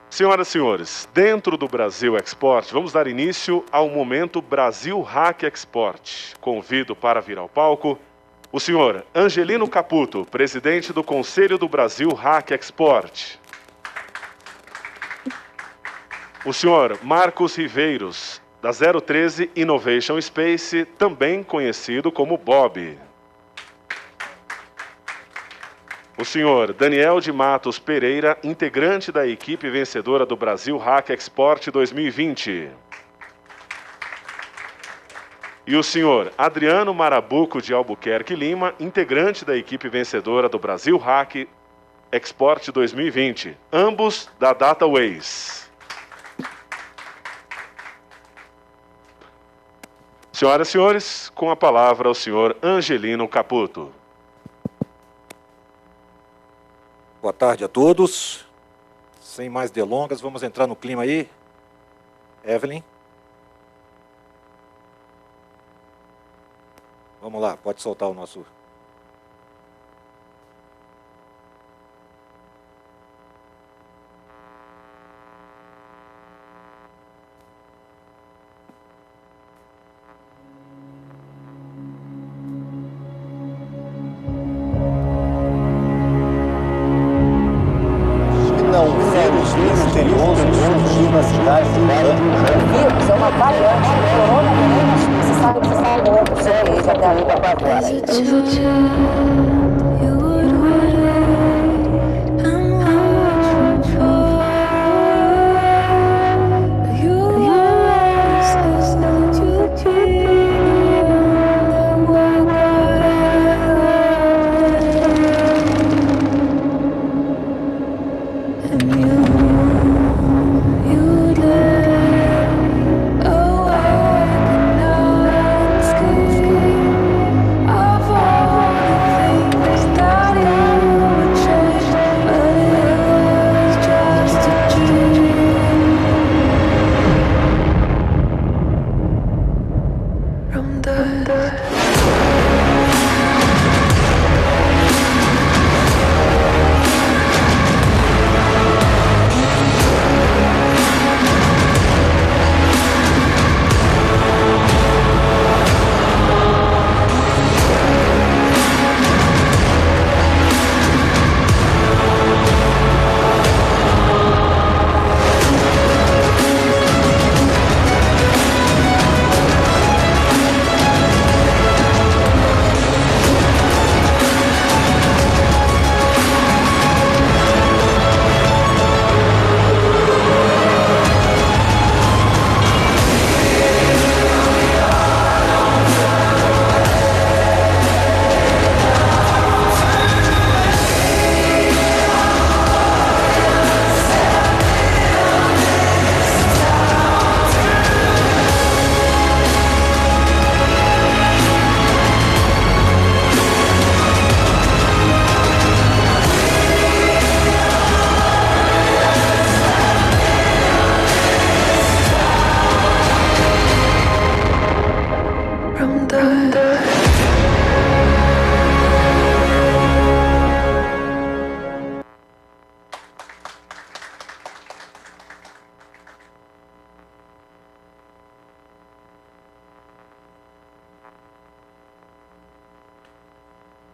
Senhoras e senhores, dentro do Brasil Export, vamos dar início ao momento Brasil Hack Export. Convido para vir ao palco o senhor Angelino Caputo, presidente do Conselho do Brasil Hack Export. O senhor Marcos Riveiros, da 013 Innovation Space, também conhecido como Bob. O senhor Daniel de Matos Pereira, integrante da equipe vencedora do Brasil Hack Export 2020. E o senhor Adriano Marabuco de Albuquerque Lima, integrante da equipe vencedora do Brasil Hack Export 2020, ambos da DataWays. Senhoras e senhores, com a palavra o senhor Angelino Caputo. Boa tarde a todos. Sem mais delongas, vamos entrar no clima aí. Evelyn. Vamos lá, pode soltar o nosso... Na cidade de o vírus é uma variante do coronavírus. Você sabe que está louco, você já deve ligar para agora.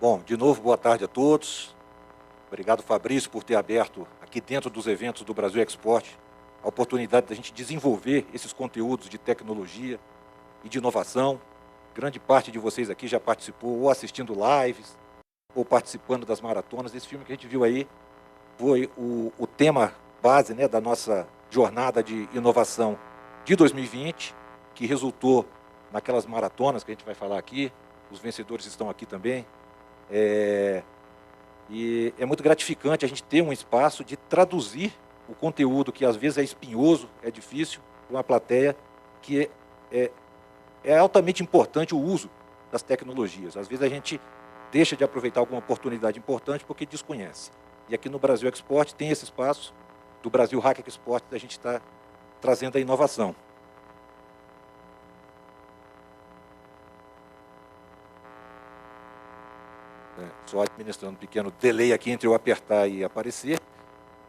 Bom, de novo, boa tarde a todos. Obrigado, Fabrício, por ter aberto aqui dentro dos eventos do Brasil Export a oportunidade da gente desenvolver esses conteúdos de tecnologia e de inovação. Grande parte de vocês aqui já participou ou assistindo lives ou participando das maratonas. Esse filme que a gente viu aí foi o tema base, né, da nossa jornada de inovação de 2020, que resultou naquelas maratonas que a gente vai falar aqui. Os vencedores estão aqui também. E é muito gratificante a gente ter um espaço de traduzir o conteúdo que às vezes é espinhoso, é difícil, para uma plateia que é altamente importante o uso das tecnologias. Às vezes a gente deixa de aproveitar alguma oportunidade importante porque desconhece. E aqui no Brasil Export tem esse espaço do Brasil Hack Export, da gente está trazendo a inovação. Só administrando um pequeno delay aqui entre eu apertar e aparecer.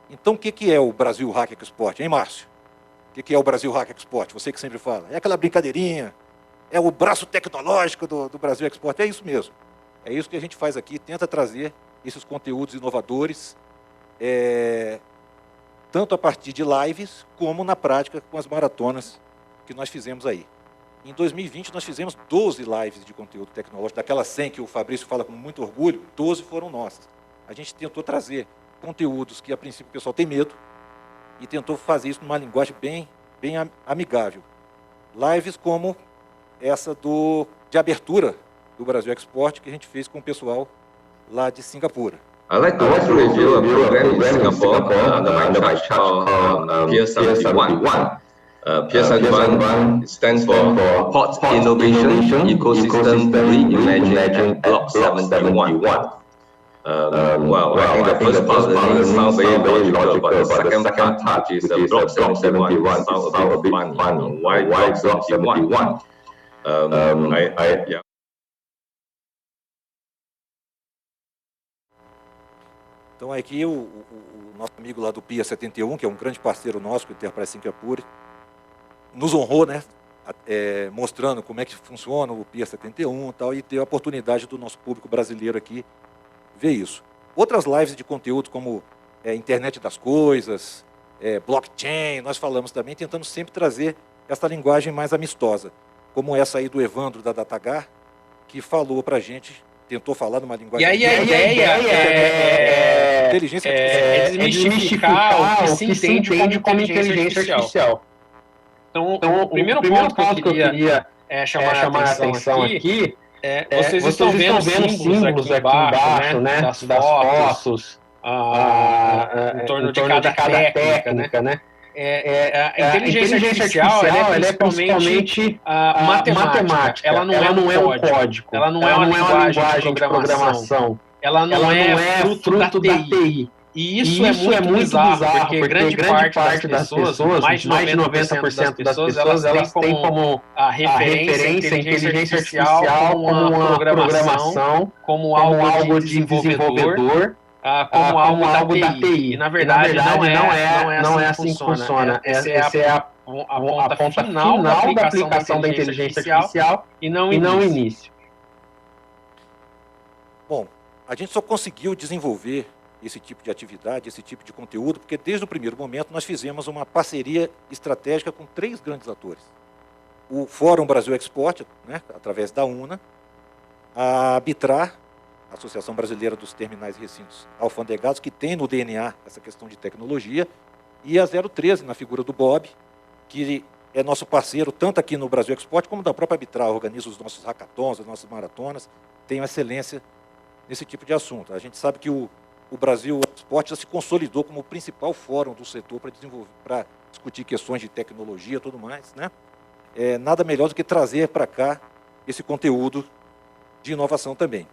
Então, o que é o Brasil Hack Export, hein, Márcio? O que é o Brasil Hack Export? Você que sempre fala. É aquela brincadeirinha, é o braço tecnológico do Brasil Export. É isso mesmo. É isso que a gente faz aqui, tenta trazer esses conteúdos inovadores, tanto a partir de lives, como na prática com as maratonas que nós fizemos aí. Em 2020, nós fizemos 12 lives de conteúdo tecnológico. Daquelas 100 que o Fabrício fala com muito orgulho, 12 foram nossas. A gente tentou trazer conteúdos que, a princípio, o pessoal tem medo, e tentou fazer isso numa linguagem bem amigável. Lives como essa de abertura do Brasil Export, que a gente fez com o pessoal lá de Singapura. I'd like to also review a program in Singapore under my charge called Pier 71. Pier 71 stands for Port Innovation Ecosystem Reimagined at Block 71. Well, I think the first part of the name sounds very logical, but the second part, which is Block 71, sounds a bit funny. Why Block 71? Então aqui o nosso amigo lá do Pier 71, que é um grande parceiro nosso, que o Enterprise Singapore, nos honrou, né, mostrando como é que funciona o Pier 71 e tal, e ter a oportunidade do nosso público brasileiro aqui ver isso. Outras lives de conteúdo como internet das coisas, blockchain, nós falamos também, tentando sempre trazer essa linguagem mais amistosa, como essa aí do Evandro da DataGar, que falou pra gente, tentou falar numa linguagem... E aí a ideia é inteligência artificial. Desmistificar o que se entende como inteligência artificial. Então, o primeiro ponto que eu queria chamar a atenção aqui vocês estão vendo símbolos aqui embaixo, né, das fotos, em torno de cada técnica, né? A inteligência artificial ela é principalmente matemática, ela não é um código, ela não é uma linguagem de programação, ela não é fruto da TI. E isso é muito bizarro, porque grande parte das pessoas, mais de 90% das pessoas, elas têm como a referência a inteligência artificial como uma programação, como algo de desenvolvedor, como algo da TI. E, na verdade, não é assim que funciona. Essa é a ponta final da aplicação da inteligência artificial e não o início. Bom, a gente só conseguiu desenvolver esse tipo de atividade, esse tipo de conteúdo, porque desde o primeiro momento nós fizemos uma parceria estratégica com 3 grandes atores. O Fórum Brasil Export, né, através da UNA, a Arbitrar, Associação Brasileira dos Terminais e Recintos Alfandegados, que tem no DNA essa questão de tecnologia, e a 013, na figura do Bob, que é nosso parceiro tanto aqui no Brasil Export, como da própria Arbitrar, organiza os nossos hackathons, as nossas maratonas, tem uma excelência nesse tipo de assunto. A gente sabe que o Brasil Export já se consolidou como o principal fórum do setor para discutir questões de tecnologia e tudo mais, né? Nada melhor do que trazer para cá esse conteúdo de inovação também.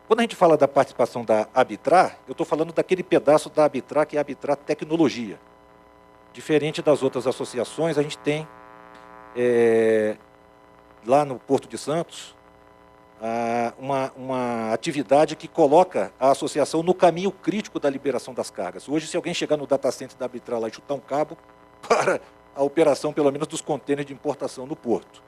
Quando a gente fala da participação da Arbitrar, eu estou falando daquele pedaço da Arbitrar, que é a Arbitrar Tecnologia. Diferente das outras associações, a gente tem, lá no Porto de Santos, uma atividade que coloca a associação no caminho crítico da liberação das cargas. Hoje, se alguém chegar no data center da Arbitrar lá e chutar um cabo para a operação, pelo menos, dos contêineres de importação no porto.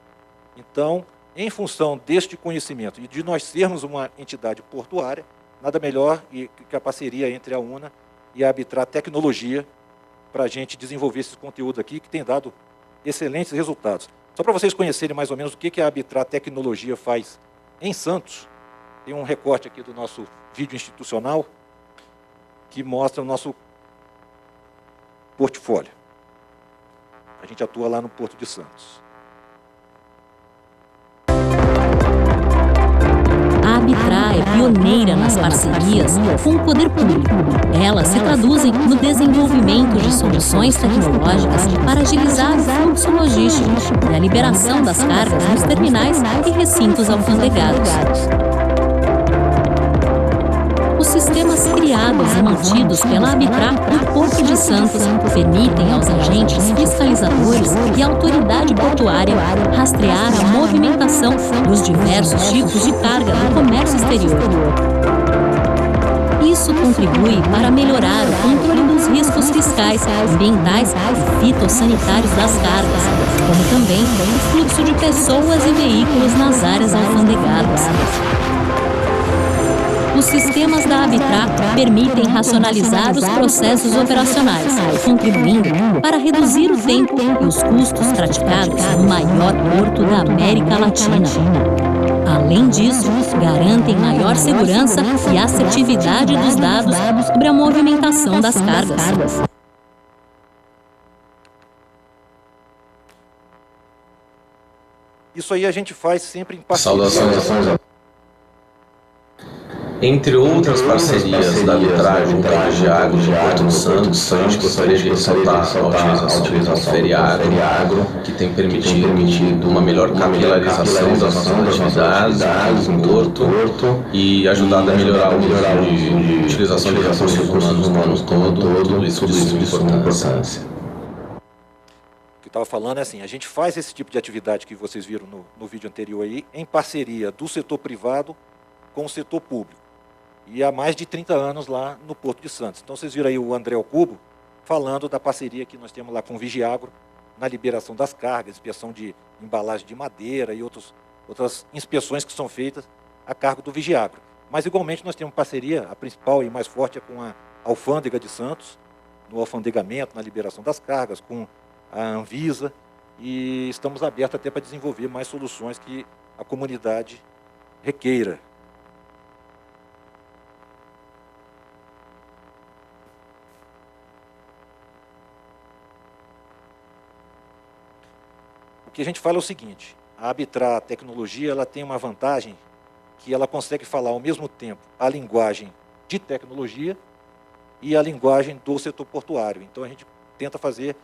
Então, em função deste conhecimento e de nós sermos uma entidade portuária, nada melhor que a parceria entre a UNA e a Arbitrar Tecnologia para a gente desenvolver esses conteúdos aqui, que tem dado excelentes resultados. Só para vocês conhecerem mais ou menos o que a Arbitrar Tecnologia faz em Santos, tem um recorte aqui do nosso vídeo institucional que mostra o nosso portfólio. A gente atua lá no Porto de Santos. A Arbitrar é pioneira nas parcerias com o poder público. Elas se traduzem no desenvolvimento de soluções tecnológicas para agilizar o fluxo logístico e a liberação das cargas nos terminais e recintos alfandegados. Os sistemas criados e mantidos pela Arbitrar no Porto de Santos permitem aos agentes fiscalizadores e à autoridade portuária rastrear a movimentação dos diversos tipos de carga no comércio exterior. Isso contribui para melhorar o controle dos riscos fiscais fiscais, ambientais e fitossanitários das cargas, como também o fluxo de pessoas e veículos nas áreas alfandegadas. Os sistemas da Arbitra permitem racionalizar os processos operacionais, contribuindo para reduzir o tempo e os custos praticados no maior porto da América Latina. Além disso, garantem maior segurança e assertividade dos dados sobre a movimentação das cargas. Isso aí a gente faz sempre em parceria. Saudações. Entre outras parcerias da arbitragem com a Vigiagro de Porto de Santos, a gente gostaria de ressaltar a utilização do Feriagro, que tem permitido uma melhor capilarização das nossas atividades no Porto e ajudado a melhorar o uso de utilização de recursos humanos no ano todo, tudo isso de suma importância. O que eu estava falando é assim, a gente faz esse tipo de atividade que vocês viram no vídeo anterior aí, em parceria do setor privado com o setor público. E há mais de 30 anos lá no Porto de Santos. Então vocês viram aí o André Alcubo falando da parceria que nós temos lá com o Vigiagro na liberação das cargas, inspeção de embalagem de madeira e outras inspeções que são feitas a cargo do Vigiagro. Mas igualmente nós temos parceria, a principal e mais forte é com a Alfândega de Santos, no alfandegamento, na liberação das cargas, com a Anvisa, e estamos abertos até para desenvolver mais soluções que a comunidade requeira. O que a gente fala é o seguinte, a Arbitra Tecnologia ela tem uma vantagem que ela consegue falar ao mesmo tempo a linguagem de tecnologia e a linguagem do setor portuário. Então a gente tenta fazer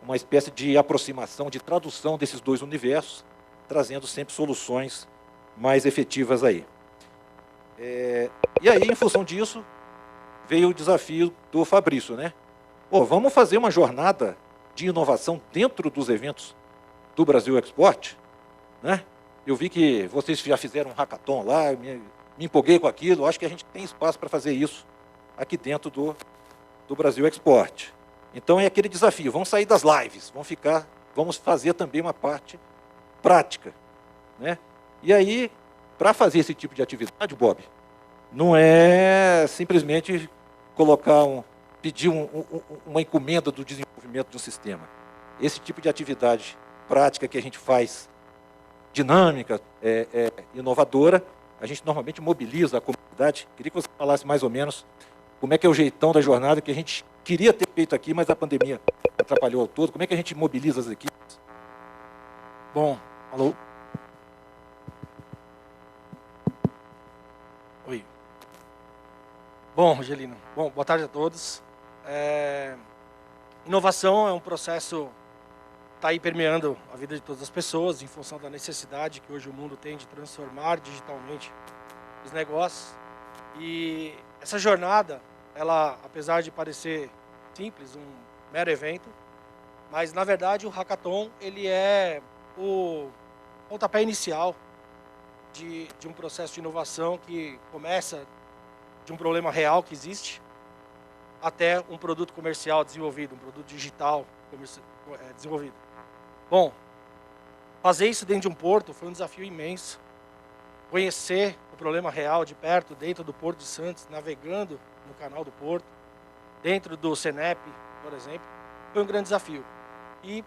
uma espécie de aproximação, de tradução desses dois universos, trazendo sempre soluções mais efetivas aí. E aí, em função disso, veio o desafio do Fabrício, né? Pô, vamos fazer uma jornada de inovação dentro dos eventos do Brasil Export, né? Eu vi que vocês já fizeram um hackathon lá, me empolguei com aquilo, acho que a gente tem espaço para fazer isso aqui dentro do Brasil Export. Então é aquele desafio, vamos sair das lives, vamos fazer também uma parte prática, né? E aí, para fazer esse tipo de atividade, Bob, não é simplesmente pedir uma encomenda do desenvolvimento de um sistema. Esse tipo de atividade prática que a gente faz, dinâmica, inovadora, a gente normalmente mobiliza a comunidade. Queria que você falasse mais ou menos como é que é o jeitão da jornada que a gente queria ter feito aqui, mas a pandemia atrapalhou todo. Como é que a gente mobiliza as equipes? Bom, alô? Oi. Bom, Rogelino, boa tarde a todos. Inovação é um processo que está aí permeando a vida de todas as pessoas, em função da necessidade que hoje o mundo tem de transformar digitalmente os negócios. E essa jornada, ela, apesar de parecer simples, um mero evento, mas na verdade o hackathon ele é o pontapé inicial de um processo de inovação que começa de um problema real que existe até um produto comercial desenvolvido, um produto digital desenvolvido. Bom, fazer isso dentro de um porto foi um desafio imenso. Conhecer o problema real de perto, dentro do Porto de Santos, navegando no canal do Porto, dentro do Senep, por exemplo, foi um grande desafio. E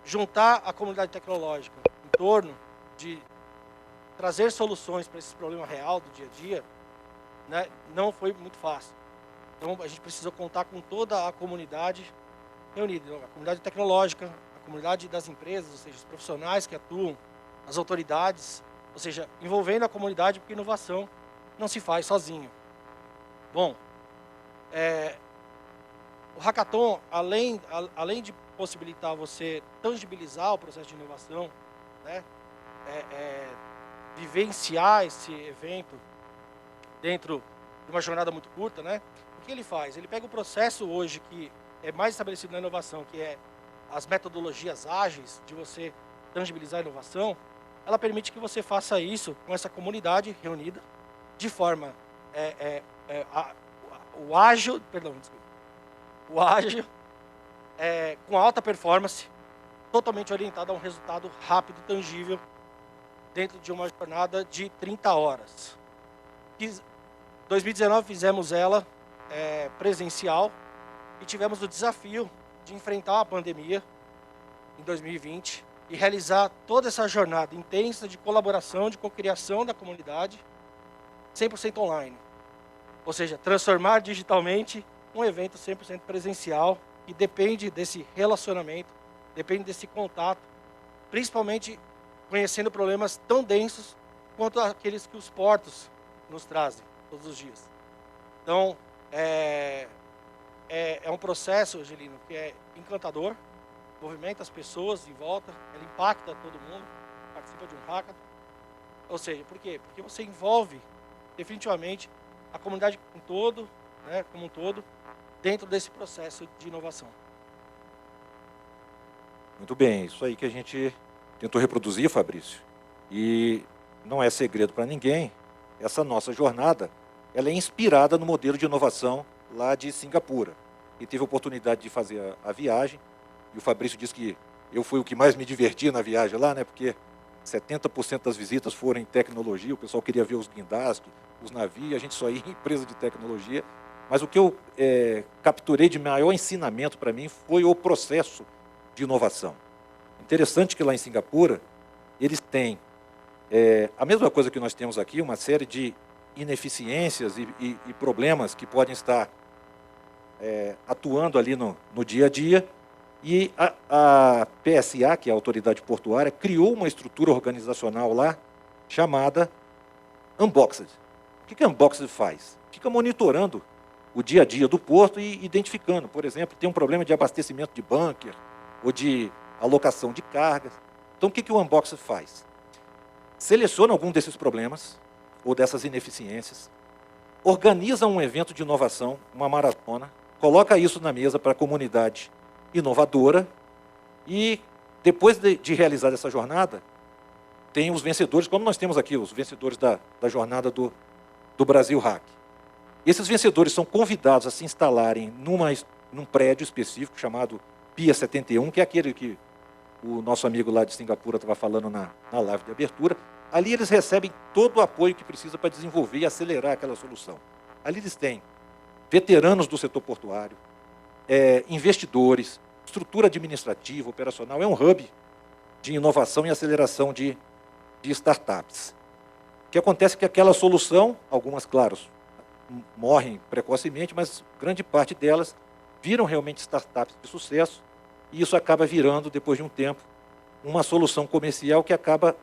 juntar a comunidade tecnológica em torno de trazer soluções para esse problema real do dia a dia, né, não foi muito fácil. Então a gente precisou contar com toda a comunidade reunida, a comunidade tecnológica, a comunidade das empresas, ou seja, os profissionais que atuam, as autoridades, ou seja, envolvendo a comunidade, porque inovação não se faz sozinho. Bom, o hackathon, além de possibilitar você tangibilizar o processo de inovação, né, vivenciar esse evento dentro de uma jornada muito curta, né, o que ele faz? Ele pega o processo hoje que é mais estabelecido na inovação, que é as metodologias ágeis de você tangibilizar a inovação. Ela permite que você faça isso com essa comunidade reunida de forma o ágil, com alta performance, totalmente orientado a um resultado rápido e tangível dentro de uma jornada de 30 horas. Em 2019 fizemos ela presencial e tivemos o desafio de enfrentar a pandemia em 2020 e realizar toda essa jornada intensa de colaboração, de cocriação da comunidade, 100% online. Ou seja, transformar digitalmente um evento 100% presencial, que depende desse relacionamento, depende desse contato, principalmente conhecendo problemas tão densos quanto aqueles que os portos nos trazem todos os dias. Então, é um processo, Angelino, que é encantador, movimenta as pessoas em volta, ela impacta todo mundo, participa de um hackathon. Ou seja, por quê? Porque você envolve definitivamente a comunidade como um todo, dentro desse processo de inovação. Muito bem, isso aí que a gente tentou reproduzir, Fabrício. E não é segredo para ninguém, essa nossa jornada, ela é inspirada no modelo de inovação lá de Singapura. E teve a oportunidade de fazer a viagem, e o Fabrício disse que eu fui o que mais me diverti na viagem lá, né? Porque 70% das visitas foram em tecnologia, o pessoal queria ver os guindastes, os navios, a gente só ia em empresa de tecnologia. Mas o que eu capturei de maior ensinamento para mim foi o processo de inovação. Interessante que lá em Singapura, eles têm a mesma coisa que nós temos aqui, uma série de ineficiências e problemas que podem estar atuando ali no dia a dia. E a PSA, que é a Autoridade Portuária, criou uma estrutura organizacional lá chamada Unboxed. O que a Unboxed faz? Fica monitorando o dia a dia do porto e identificando, por exemplo, tem um problema de abastecimento de bunker ou de alocação de cargas. Então, o que o Unboxed faz? Seleciona algum desses problemas ou dessas ineficiências, organiza um evento de inovação, uma maratona, coloca isso na mesa para a comunidade inovadora e, depois de realizar essa jornada, tem os vencedores, como nós temos aqui, os vencedores da jornada do Brasil Hack. Esses vencedores são convidados a se instalarem num prédio específico chamado Pia 71, que é aquele que o nosso amigo lá de Singapura estava falando na live de abertura. Ali eles recebem todo o apoio que precisa para desenvolver e acelerar aquela solução. Ali eles têm veteranos do setor portuário, investidores, estrutura administrativa, operacional, é um hub de inovação e aceleração de startups. O que acontece é que aquela solução, algumas, claro, morrem precocemente, mas grande parte delas viram realmente startups de sucesso, e isso acaba virando, depois de um tempo, uma solução comercial que acaba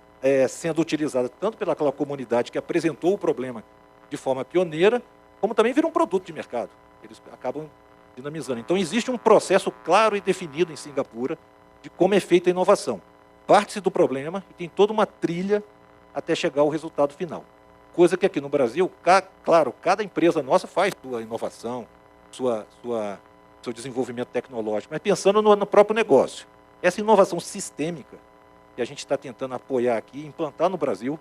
sendo utilizada tanto pelaquela comunidade que apresentou o problema de forma pioneira, como também vira um produto de mercado. Eles acabam dinamizando. Então, existe um processo claro e definido em Singapura de como é feita a inovação. Parte-se do problema e tem toda uma trilha até chegar ao resultado final. Coisa que aqui no Brasil, claro, cada empresa nossa faz sua inovação, seu desenvolvimento tecnológico, mas pensando no próprio negócio. Essa inovação sistêmica que a gente está tentando apoiar aqui, implantar no Brasil,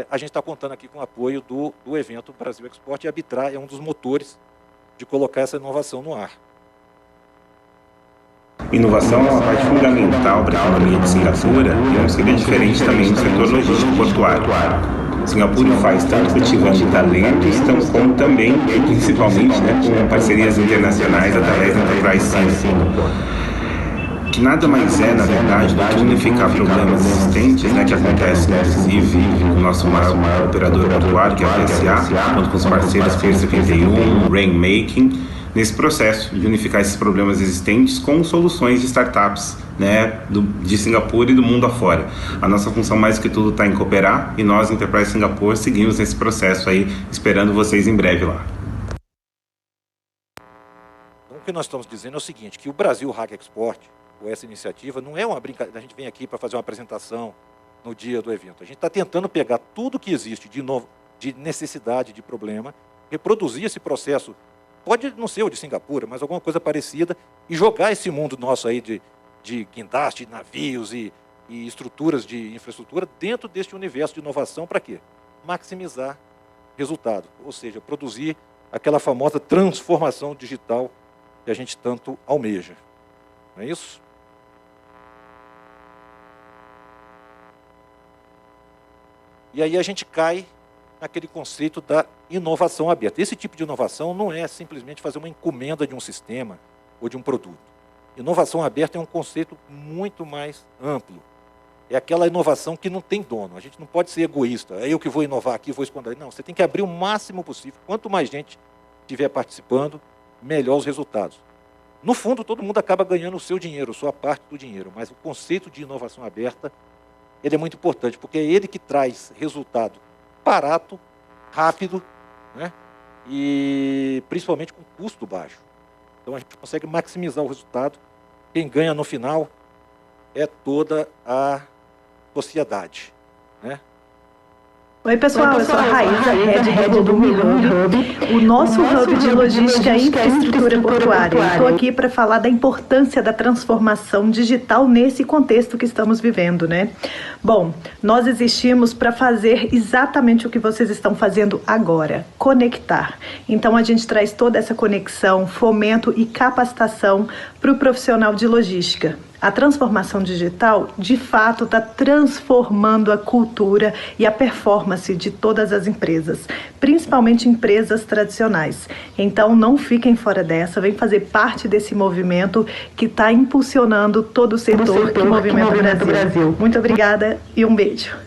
a gente está contando aqui com o apoio do evento Brasil Export, e a Arbitrar é um dos motores de colocar essa inovação no ar. Inovação é uma parte fundamental para a economia de Singapura e não seria diferente também no setor logístico portuário. Singapura faz tanto cultivando talentos, como também, e principalmente, com parcerias internacionais através da Enterprise Singapore, que nada mais é, na verdade, do que unificar problemas existentes, que acontecem, inclusive, no nosso maior operador portuário, que é a PSA, junto com os parceiros Pier 71, Rainmaking, nesse processo de unificar esses problemas existentes com soluções de startups, de Singapura e do mundo afora. A nossa função, mais do que tudo, está em cooperar, e nós, Enterprise Singapore, seguimos nesse processo aí, esperando vocês em breve lá. Então, o que nós estamos dizendo é o seguinte, que o Brasil Hack Export, ou essa iniciativa, não é uma brincadeira, a gente vem aqui para fazer uma apresentação no dia do evento. A gente está tentando pegar tudo que existe de necessidade, de problema, reproduzir esse processo. Pode não ser o de Singapura, mas alguma coisa parecida, e jogar esse mundo nosso aí de guindaste, navios e estruturas de infraestrutura dentro deste universo de inovação para quê? Maximizar resultado, ou seja, produzir aquela famosa transformação digital que a gente tanto almeja. Não é isso? E aí a gente cai naquele conceito da inovação aberta. Esse tipo de inovação não é simplesmente fazer uma encomenda de um sistema ou de um produto. Inovação aberta é um conceito muito mais amplo. É aquela inovação que não tem dono. A gente não pode ser egoísta. É eu que vou inovar aqui, vou esconder. Não, você tem que abrir o máximo possível. Quanto mais gente estiver participando, melhor os resultados. No fundo, todo mundo acaba ganhando o seu dinheiro, sua parte do dinheiro. Mas o conceito de inovação aberta, ele é muito importante, porque é ele que traz resultado barato, rápido, né? E principalmente com custo baixo. Então a gente consegue maximizar o resultado. Quem ganha no final é toda a sociedade, né? Oi, pessoal, eu sou a Raíza, head do Hub, o nosso hub de logística e infraestrutura portuária. Estou aqui para falar da importância da transformação digital nesse contexto que estamos vivendo, né? Bom, nós existimos para fazer exatamente o que vocês estão fazendo agora, conectar. Então, a gente traz toda essa conexão, fomento e capacitação para o profissional de logística. A transformação digital, de fato, está transformando a cultura e a performance de todas as empresas, principalmente empresas tradicionais. Então, não fiquem fora dessa, vem fazer parte desse movimento que está impulsionando todo o setor que movimenta o Brasil. Muito obrigada e um beijo.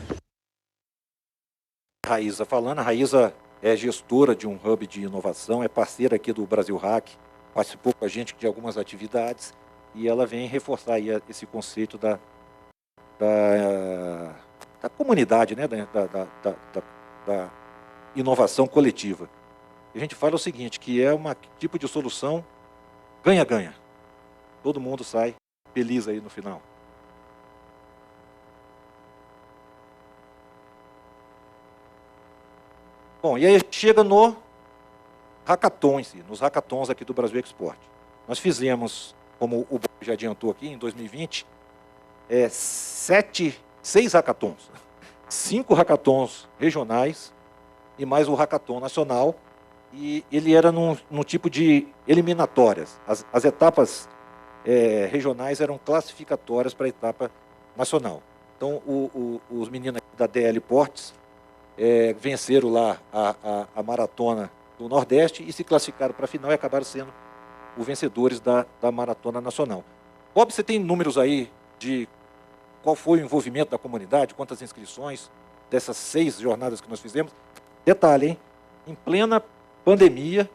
Raíza falando, a Raíza é gestora de um hub de inovação, é parceira aqui do Brasil Hack, participou com a gente de algumas atividades. E ela vem reforçar aí esse conceito da comunidade, né? da inovação coletiva. E a gente fala o seguinte, que é um tipo de solução ganha-ganha. Todo mundo sai feliz aí no final. Bom, e aí chega no hackathon em si, nos hackathons aqui do Brasil Export. Nós fizemos, como o Bob já adiantou aqui, em 2020, 6 hackathons. 5 hackathons regionais e mais o hackathon nacional. E ele era num tipo de eliminatórias. As etapas regionais eram classificatórias para a etapa nacional. Então, os meninos da DL Portes venceram lá a maratona do Nordeste e se classificaram para a final e acabaram sendo os vencedores da Maratona Nacional. Bob, você tem números aí de qual foi o envolvimento da comunidade, quantas inscrições dessas 6 jornadas que nós fizemos? Detalhe, hein? Em plena pandemia,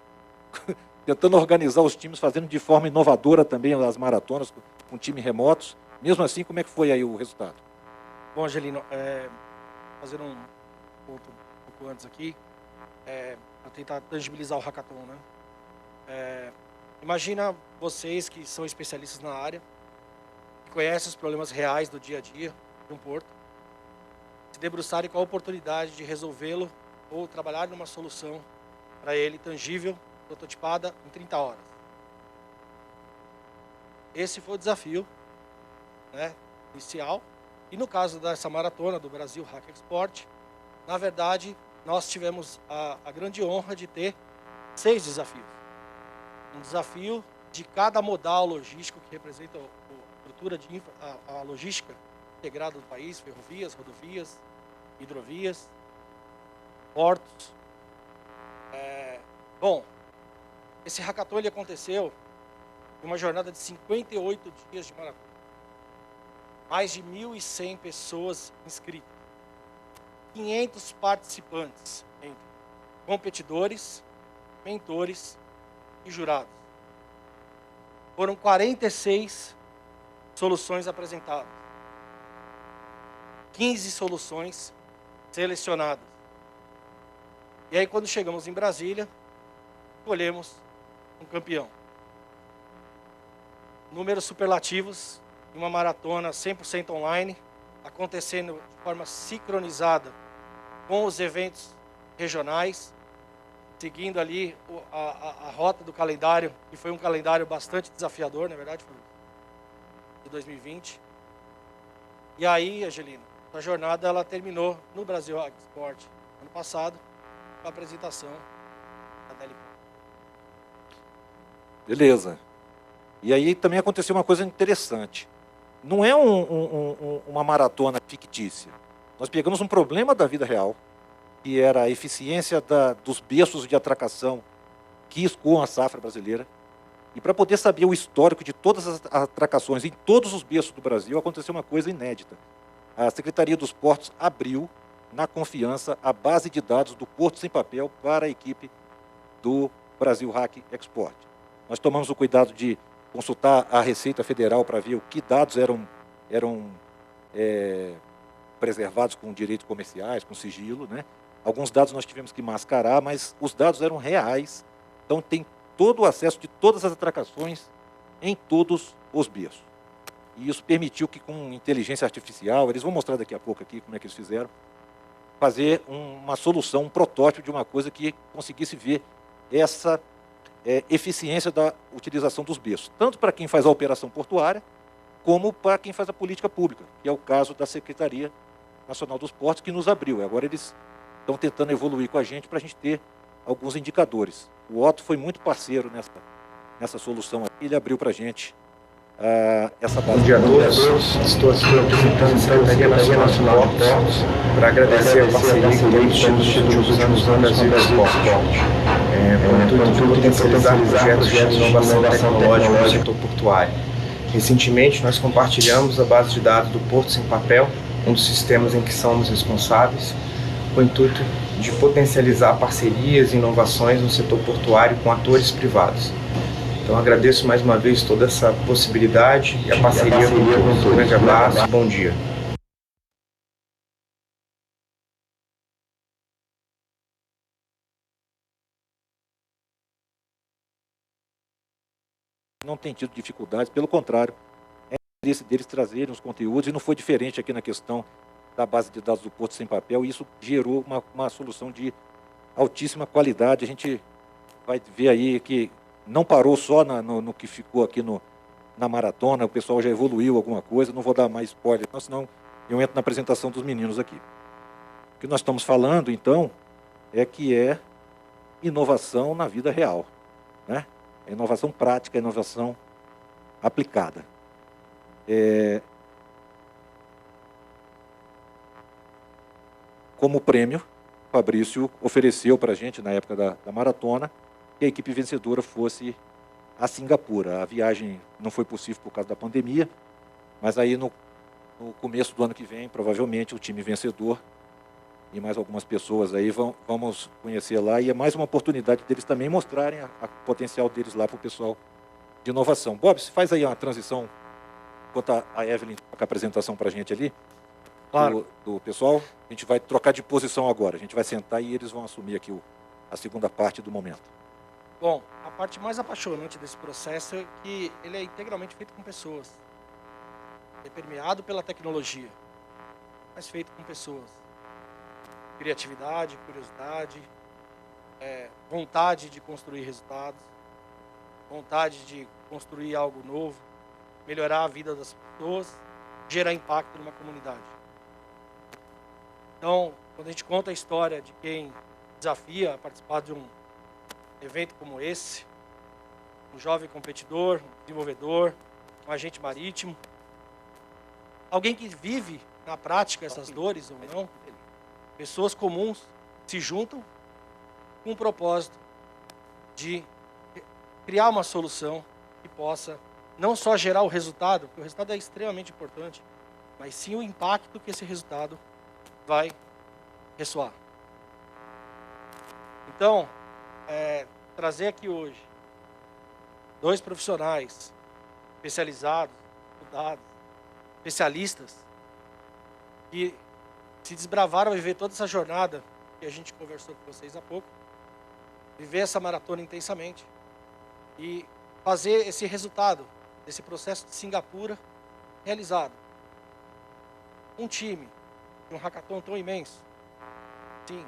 tentando organizar os times, fazendo de forma inovadora também as maratonas, com times remotos. Mesmo assim, como é que foi aí o resultado? Bom, Angelino, fazendo um ponto um pouco antes aqui, para tentar tangibilizar o hackathon, né? Imagina vocês que são especialistas na área, que conhecem os problemas reais do dia a dia de um porto, se debruçarem com a oportunidade de resolvê-lo ou trabalhar numa solução para ele tangível, prototipada em 30 horas. Esse foi o desafio, né, inicial. E no caso dessa maratona do Brasil Hack Export, na verdade, nós tivemos a grande honra de ter 6 desafios. Um desafio de cada modal logístico que representa a estrutura de a logística integrada do país, ferrovias, rodovias, hidrovias, portos. Bom, esse hackathon ele aconteceu em uma jornada de 58 dias de maratona. Mais de 1.100 pessoas inscritas. 500 participantes, entre competidores, mentores e jurados. Foram 46 soluções apresentadas. 15 soluções selecionadas. E aí, quando chegamos em Brasília, escolhemos um campeão. Números superlativos, em uma maratona 100% online, acontecendo de forma sincronizada com os eventos regionais, seguindo ali a rota do calendário, que foi um calendário bastante desafiador, na verdade, foi de 2020. E aí, Angelino, a jornada ela terminou no Brasil Export ano passado, com a apresentação da DL. Beleza. E aí também aconteceu uma coisa interessante. Não é uma maratona fictícia. Nós pegamos um problema da vida real, que era a eficiência dos berços de atracação que escoam a safra brasileira. E para poder saber o histórico de todas as atracações em todos os berços do Brasil, aconteceu uma coisa inédita. A Secretaria dos Portos abriu, na confiança, a base de dados do Porto Sem Papel para a equipe do Brasil Hack Export. Nós tomamos o cuidado de consultar a Receita Federal para ver o que dados eram preservados com direitos comerciais, com sigilo, né? Alguns dados nós tivemos que mascarar, mas os dados eram reais. Então tem todo o acesso de todas as atracações em todos os berços. E isso permitiu que, com inteligência artificial, eles vão mostrar daqui a pouco aqui como é que eles fizeram, fazer uma solução, um protótipo de uma coisa que conseguisse ver essa eficiência da utilização dos berços, tanto para quem faz a operação portuária, como para quem faz a política pública, que é o caso da Secretaria Nacional dos Portos, que nos abriu. Agora eles estão tentando evoluir com a gente para a gente ter alguns indicadores. O Otto foi muito parceiro nessa solução aqui, ele abriu para a gente essa base. Bom dia a todos, estou aqui representando a Secretaria Nacional dos Portos para agradecer a parceria que temos tido nos últimos anos no Brasil Export, com o intuito de potencializar projetos de inovação tecnológica no setor portuário. Recentemente, nós compartilhamos a base de dados do Porto Sem Papel, um dos sistemas em que somos responsáveis, com o intuito de potencializar parcerias e inovações no setor portuário com atores privados. Então agradeço mais uma vez toda essa possibilidade e a parceria com todos. Um grande abraço e bom dia. Não tem tido dificuldades, pelo contrário, é interesse deles trazerem os conteúdos, e não foi diferente aqui na questão da base de dados do Porto Sem Papel, e isso gerou uma solução de altíssima qualidade. A gente vai ver aí que não parou só no que ficou aqui na maratona, o pessoal já evoluiu alguma coisa, não vou dar mais spoiler, senão eu entro na apresentação dos meninos aqui. O que nós estamos falando, então, é que é inovação na vida real, né? É inovação prática, é inovação aplicada. Como prêmio, o Fabrício ofereceu para a gente, na época da maratona, que a equipe vencedora fosse a Singapura. A viagem não foi possível por causa da pandemia, mas aí no começo do ano que vem, provavelmente, o time vencedor e mais algumas pessoas aí vamos conhecer lá, e é mais uma oportunidade deles também mostrarem o potencial deles lá para o pessoal de inovação. Bob, você faz aí uma transição, enquanto a Evelyn toca a apresentação para a gente ali, claro, do pessoal. A gente vai trocar de posição agora, a gente vai sentar e eles vão assumir aqui a segunda parte do momento. Bom, a parte mais apaixonante desse processo é que ele é integralmente feito com pessoas. É permeado pela tecnologia, mas feito com pessoas. Criatividade, curiosidade, vontade de construir resultados, vontade de construir algo novo, melhorar a vida das pessoas, gerar impacto numa comunidade. Então, quando a gente conta a história de quem desafia a participar de um evento como esse, um jovem competidor, um desenvolvedor, um agente marítimo, alguém que vive na prática essas dores ou não, pessoas comuns se juntam com o propósito de criar uma solução que possa não só gerar o resultado, porque o resultado é extremamente importante, mas sim o impacto que esse resultado vai ressoar. Então, trazer aqui hoje 2 profissionais especializados, estudados, especialistas, que se desbravaram a viver toda essa jornada que a gente conversou com vocês há pouco, viver essa maratona intensamente e fazer esse resultado desse processo de Singapura realizado. Um time, um hackathon tão imenso, sim,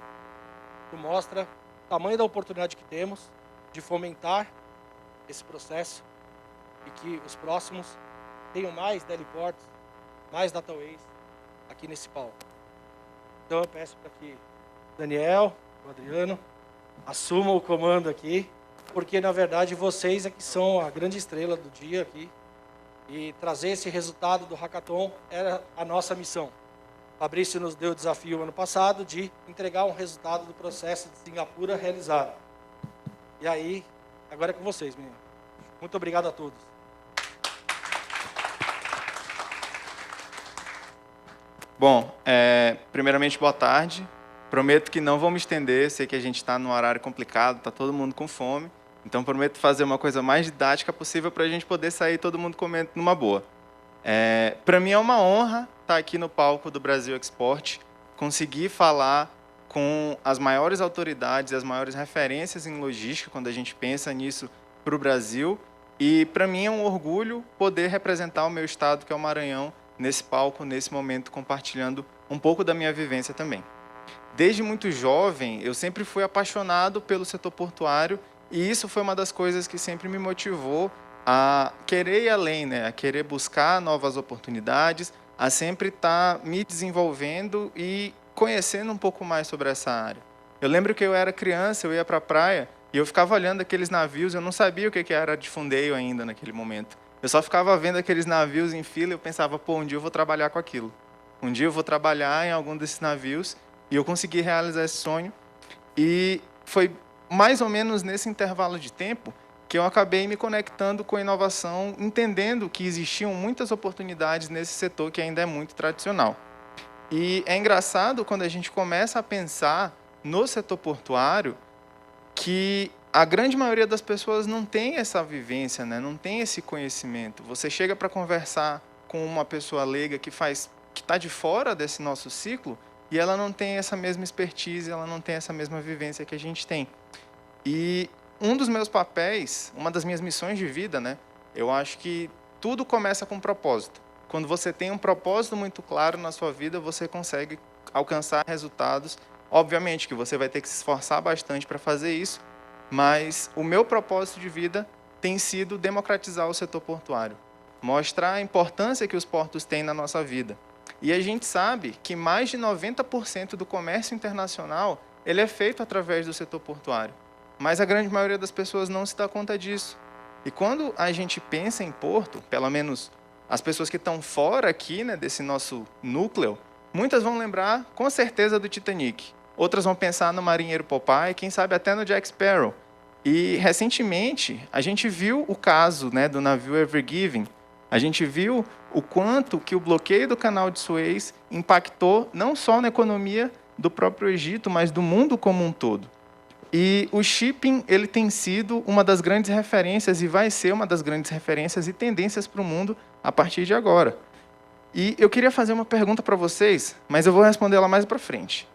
que mostra o tamanho da oportunidade que temos de fomentar esse processo e que os próximos tenham mais Deliports, mais Dataways aqui nesse palco. Então eu peço para que o Daniel, o Adriano, assumam o comando aqui porque, na verdade, vocês é que são a grande estrela do dia aqui. E trazer esse resultado do Hackathon era a nossa missão. Fabrício nos deu o desafio ano passado de entregar um resultado do processo de Singapura realizado. E aí, agora é com vocês, meninos. Muito obrigado a todos. Bom, primeiramente, boa tarde. Prometo que não vou me estender, sei que a gente está num horário complicado, está todo mundo com fome. Então, prometo fazer uma coisa mais didática possível para a gente poder sair todo mundo comendo numa boa. Para mim é uma honra estar aqui no palco do Brasil Export, conseguir falar com as maiores autoridades, as maiores referências em logística, quando a gente pensa nisso para o Brasil. E, para mim, é um orgulho poder representar o meu estado, que é o Maranhão, nesse palco, nesse momento, compartilhando um pouco da minha vivência também. Desde muito jovem, eu sempre fui apaixonado pelo setor portuário, e isso foi uma das coisas que sempre me motivou a querer ir além, né? A querer buscar novas oportunidades, a sempre estar me desenvolvendo e conhecendo um pouco mais sobre essa área. Eu lembro que eu era criança, eu ia para a praia e eu ficava olhando aqueles navios, eu não sabia o que era de fundeio ainda naquele momento. Eu só ficava vendo aqueles navios em fila e eu pensava, pô, um dia eu vou trabalhar com aquilo. Um dia eu vou trabalhar em algum desses navios, e eu consegui realizar esse sonho. E foi mais ou menos nesse intervalo de tempo que eu acabei me conectando com a inovação, entendendo que existiam muitas oportunidades nesse setor que ainda é muito tradicional. E é engraçado quando a gente começa a pensar no setor portuário que a grande maioria das pessoas não tem essa vivência, né? Não tem esse conhecimento. Você chega para conversar com uma pessoa leiga que está de fora desse nosso ciclo e ela não tem essa mesma expertise, ela não tem essa mesma vivência que a gente tem. E um dos meus papéis, uma das minhas missões de vida, né? Eu acho que tudo começa com um propósito. Quando você tem um propósito muito claro na sua vida, você consegue alcançar resultados. Obviamente que você vai ter que se esforçar bastante para fazer isso, mas o meu propósito de vida tem sido democratizar o setor portuário, mostrar a importância que os portos têm na nossa vida. E a gente sabe que mais de 90% do comércio internacional ele é feito através do setor portuário, mas a grande maioria das pessoas não se dá conta disso. E quando a gente pensa em porto, pelo menos as pessoas que estão fora aqui, né, desse nosso núcleo, muitas vão lembrar com certeza do Titanic. Outras vão pensar no Marinheiro Popeye, quem sabe até no Jack Sparrow. E, recentemente, a gente viu o caso, né, do navio Ever Given. A gente viu o quanto que o bloqueio do canal de Suez impactou não só na economia do próprio Egito, mas do mundo como um todo. E o shipping ele tem sido uma das grandes referências e vai ser uma das grandes referências e tendências para o mundo a partir de agora. E eu queria fazer uma pergunta para vocês, mas eu vou responder ela mais para frente.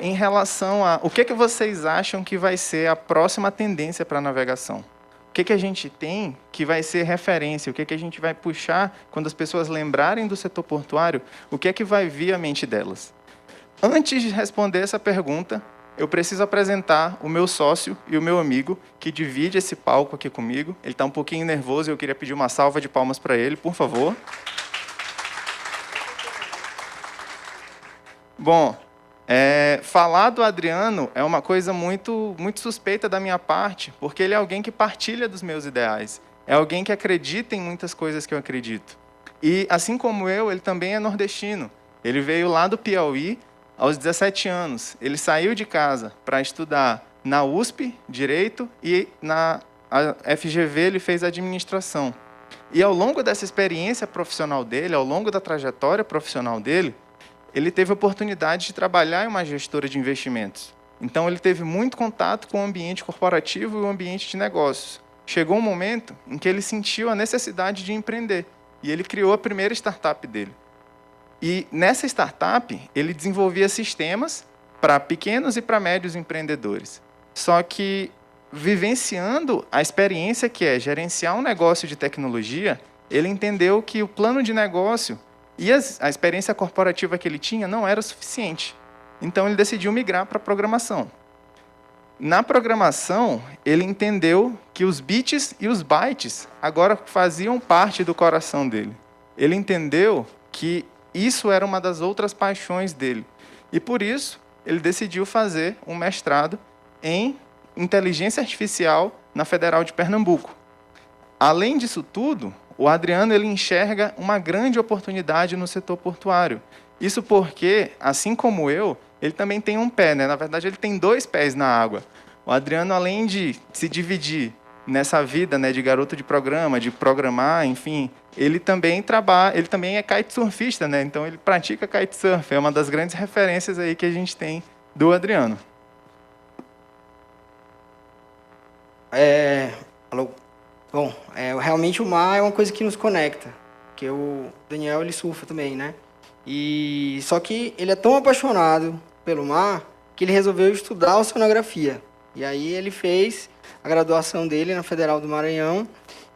Em relação a o que vocês acham que vai ser a próxima tendência para a navegação? O que a gente tem que vai ser referência? O que a gente vai puxar quando as pessoas lembrarem do setor portuário? O que vai vir à mente delas? Antes de responder essa pergunta, eu preciso apresentar o meu sócio e o meu amigo, que divide esse palco aqui comigo. Ele está um pouquinho nervoso e eu queria pedir uma salva de palmas para ele, por favor. Bom, falar do Adriano é uma coisa muito suspeita da minha parte, porque ele é alguém que partilha dos meus ideais. É alguém que acredita em muitas coisas que eu acredito. E, assim como eu, ele também é nordestino. Ele veio lá do Piauí aos 17 anos. Ele saiu de casa para estudar na USP, Direito, e na FGV ele fez Administração. E, ao longo dessa experiência profissional dele, ao longo da trajetória profissional dele, ele teve a oportunidade de trabalhar em uma gestora de investimentos. Então, ele teve muito contato com o ambiente corporativo e o ambiente de negócios. Chegou um momento em que ele sentiu a necessidade de empreender, e ele criou a primeira startup dele. E, nessa startup, ele desenvolvia sistemas para pequenos e para médios empreendedores. Só que, vivenciando a experiência que é gerenciar um negócio de tecnologia, ele entendeu que o plano de negócio e a experiência corporativa que ele tinha não era suficiente. Então, ele decidiu migrar para a programação. Na programação, ele entendeu que os bits e os bytes agora faziam parte do coração dele. Ele entendeu que isso era uma das outras paixões dele. E, por isso, ele decidiu fazer um mestrado em inteligência artificial na Federal de Pernambuco. Além disso tudo, o Adriano ele enxerga uma grande oportunidade no setor portuário. Isso porque, assim como eu, ele também tem um pé, né? Na verdade, ele tem 2 pés na água. O Adriano, além de se dividir nessa vida, né, de garoto de programa, de programar, enfim, ele também é kitesurfista, né? Então ele pratica kitesurf, é uma das grandes referências aí que a gente tem do Adriano. Bom, realmente o mar é uma coisa que nos conecta, porque o Daniel ele surfa também, né? E só que ele é tão apaixonado pelo mar que ele resolveu estudar oceanografia. E aí ele fez a graduação dele na Federal do Maranhão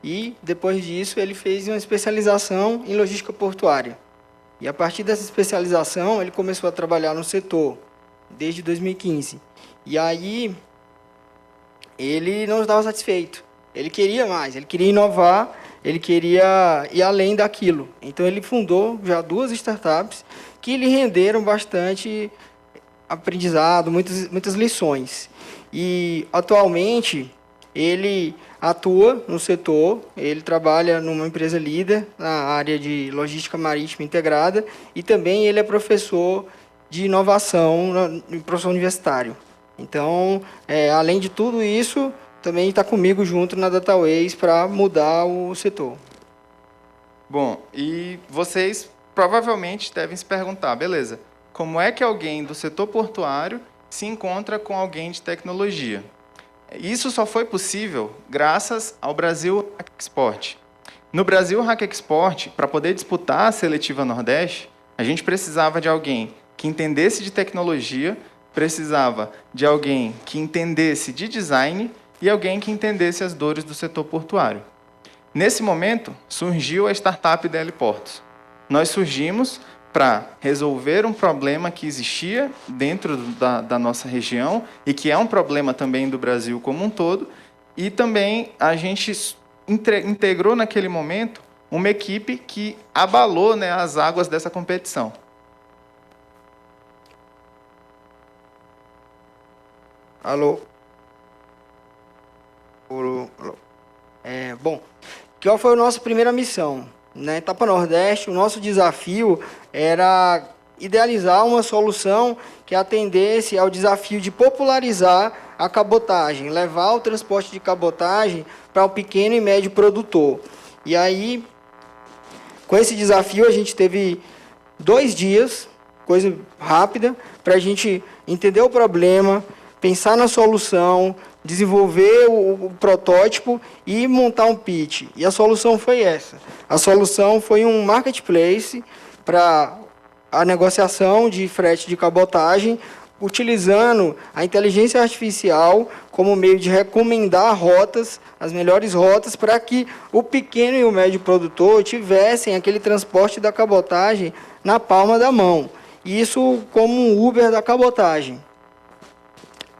e depois disso ele fez uma especialização em logística portuária. E a partir dessa especialização ele começou a trabalhar no setor desde 2015. E aí ele não estava satisfeito. Ele queria mais, ele queria inovar, ele queria ir além daquilo. Então ele fundou já 2 startups que lhe renderam bastante aprendizado, muitas lições. E atualmente ele atua no setor, ele trabalha numa empresa líder na área de logística marítima integrada e também ele é professor de inovação, professor universitário. Então, além de tudo isso, também está comigo junto na DataWays para mudar o setor. Bom, e vocês provavelmente devem se perguntar, beleza, como é que alguém do setor portuário se encontra com alguém de tecnologia? Isso só foi possível graças ao Brasil Hack Export. No Brasil Hack Export, para poder disputar a Seletiva Nordeste, a gente precisava de alguém que entendesse de tecnologia, precisava de alguém que entendesse de design e alguém que entendesse as dores do setor portuário. Nesse momento, surgiu a startup DL Portos. Nós surgimos para resolver um problema que existia dentro da nossa região e que é um problema também do Brasil como um todo, e também a gente integrou naquele momento uma equipe que abalou, né, as águas dessa competição. Alô? Bom, qual foi a nossa primeira missão? Na etapa Nordeste, o nosso desafio era idealizar uma solução que atendesse ao desafio de popularizar a cabotagem, levar o transporte de cabotagem para o pequeno e médio produtor. E aí, com esse desafio, a gente teve 2 dias, coisa rápida, para a gente entender o problema, pensar na solução, desenvolver o protótipo e montar um pitch. E a solução foi essa. A solução foi um marketplace para a negociação de frete de cabotagem, utilizando a inteligência artificial como meio de recomendar rotas, as melhores rotas, para que o pequeno e o médio produtor tivessem aquele transporte da cabotagem na palma da mão. Isso como um Uber da cabotagem.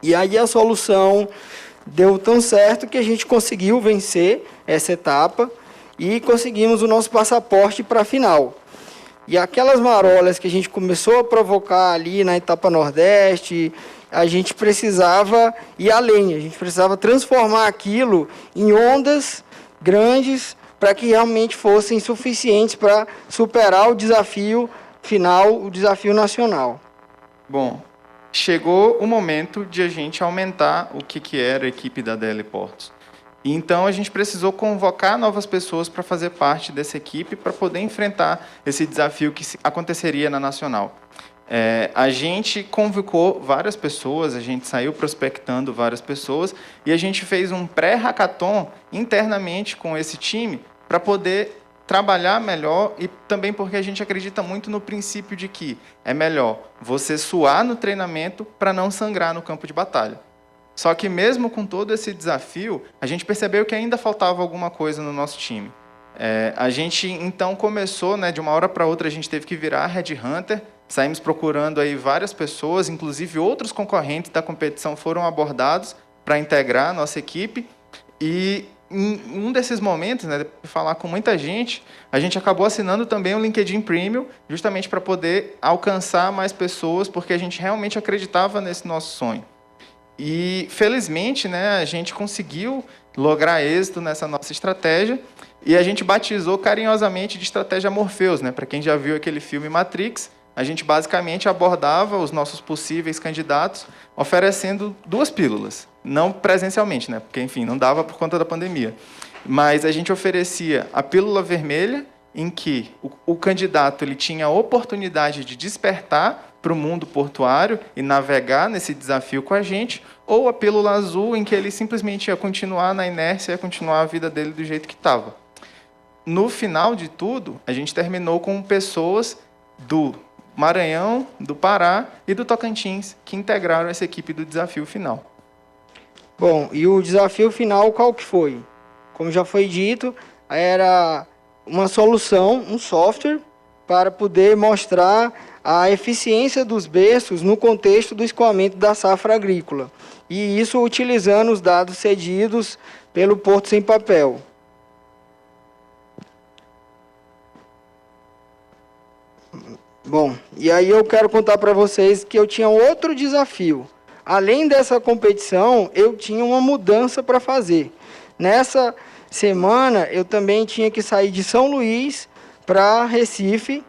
E aí a solução deu tão certo que a gente conseguiu vencer essa etapa e conseguimos o nosso passaporte para a final. E aquelas marolas que a gente começou a provocar ali na etapa Nordeste, a gente precisava ir além, a gente precisava transformar aquilo em ondas grandes para que realmente fossem suficientes para superar o desafio final, o desafio nacional. Bom, chegou o momento de a gente aumentar o que era a equipe da DL Portos. E então a gente precisou convocar novas pessoas para fazer parte dessa equipe para poder enfrentar esse desafio que aconteceria na Nacional. A gente convocou várias pessoas, a gente saiu prospectando várias pessoas e a gente fez um pré-hackathon internamente com esse time para poder trabalhar melhor e também porque a gente acredita muito no princípio de que é melhor você suar no treinamento para não sangrar no campo de batalha. Só que mesmo com todo esse desafio, a gente percebeu que ainda faltava alguma coisa no nosso time. A gente então começou, né, de uma hora para outra a gente teve que virar headhunter, saímos procurando aí várias pessoas, inclusive outros concorrentes da competição foram abordados para integrar a nossa equipe e em um desses momentos, né, depois de falar com muita gente, a gente acabou assinando também o LinkedIn Premium, justamente para poder alcançar mais pessoas, porque a gente realmente acreditava nesse nosso sonho. E, felizmente, né, a gente conseguiu lograr êxito nessa nossa estratégia, e a gente batizou carinhosamente de estratégia Morpheus, né? Para quem já viu aquele filme Matrix, a gente basicamente abordava os nossos possíveis candidatos oferecendo 2 pílulas, não presencialmente, né? Porque, enfim, não dava por conta da pandemia. Mas a gente oferecia a pílula vermelha, em que o candidato ele tinha a oportunidade de despertar para o mundo portuário e navegar nesse desafio com a gente, ou a pílula azul, em que ele simplesmente ia continuar na inércia, ia continuar a vida dele do jeito que estava. No final de tudo, a gente terminou com pessoas do Maranhão, do Pará e do Tocantins, que integraram essa equipe do desafio final. Bom, e o desafio final qual que foi? Como já foi dito, era uma solução, um software, para poder mostrar a eficiência dos berços no contexto do escoamento da safra agrícola. E isso utilizando os dados cedidos pelo Porto Sem Papel. Bom, e aí eu quero contar para vocês que eu tinha outro desafio. Além dessa competição, eu tinha uma mudança para fazer. Nessa semana, eu também tinha que sair de São Luís para Recife,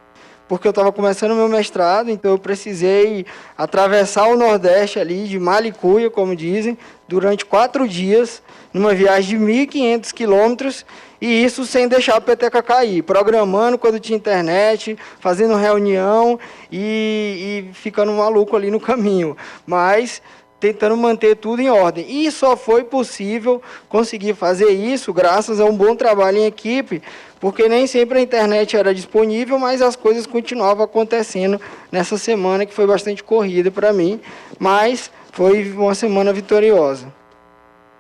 porque eu estava começando o meu mestrado, então eu precisei atravessar o Nordeste ali, de Malicuia, como dizem, durante 4 dias, numa viagem de 1.500 quilômetros, e isso sem deixar a peteca cair, programando quando tinha internet, fazendo reunião e ficando maluco ali no caminho, mas tentando manter tudo em ordem. E só foi possível conseguir fazer isso graças a um bom trabalho em equipe, porque nem sempre a internet era disponível, mas as coisas continuavam acontecendo nessa semana, que foi bastante corrida para mim, mas foi uma semana vitoriosa.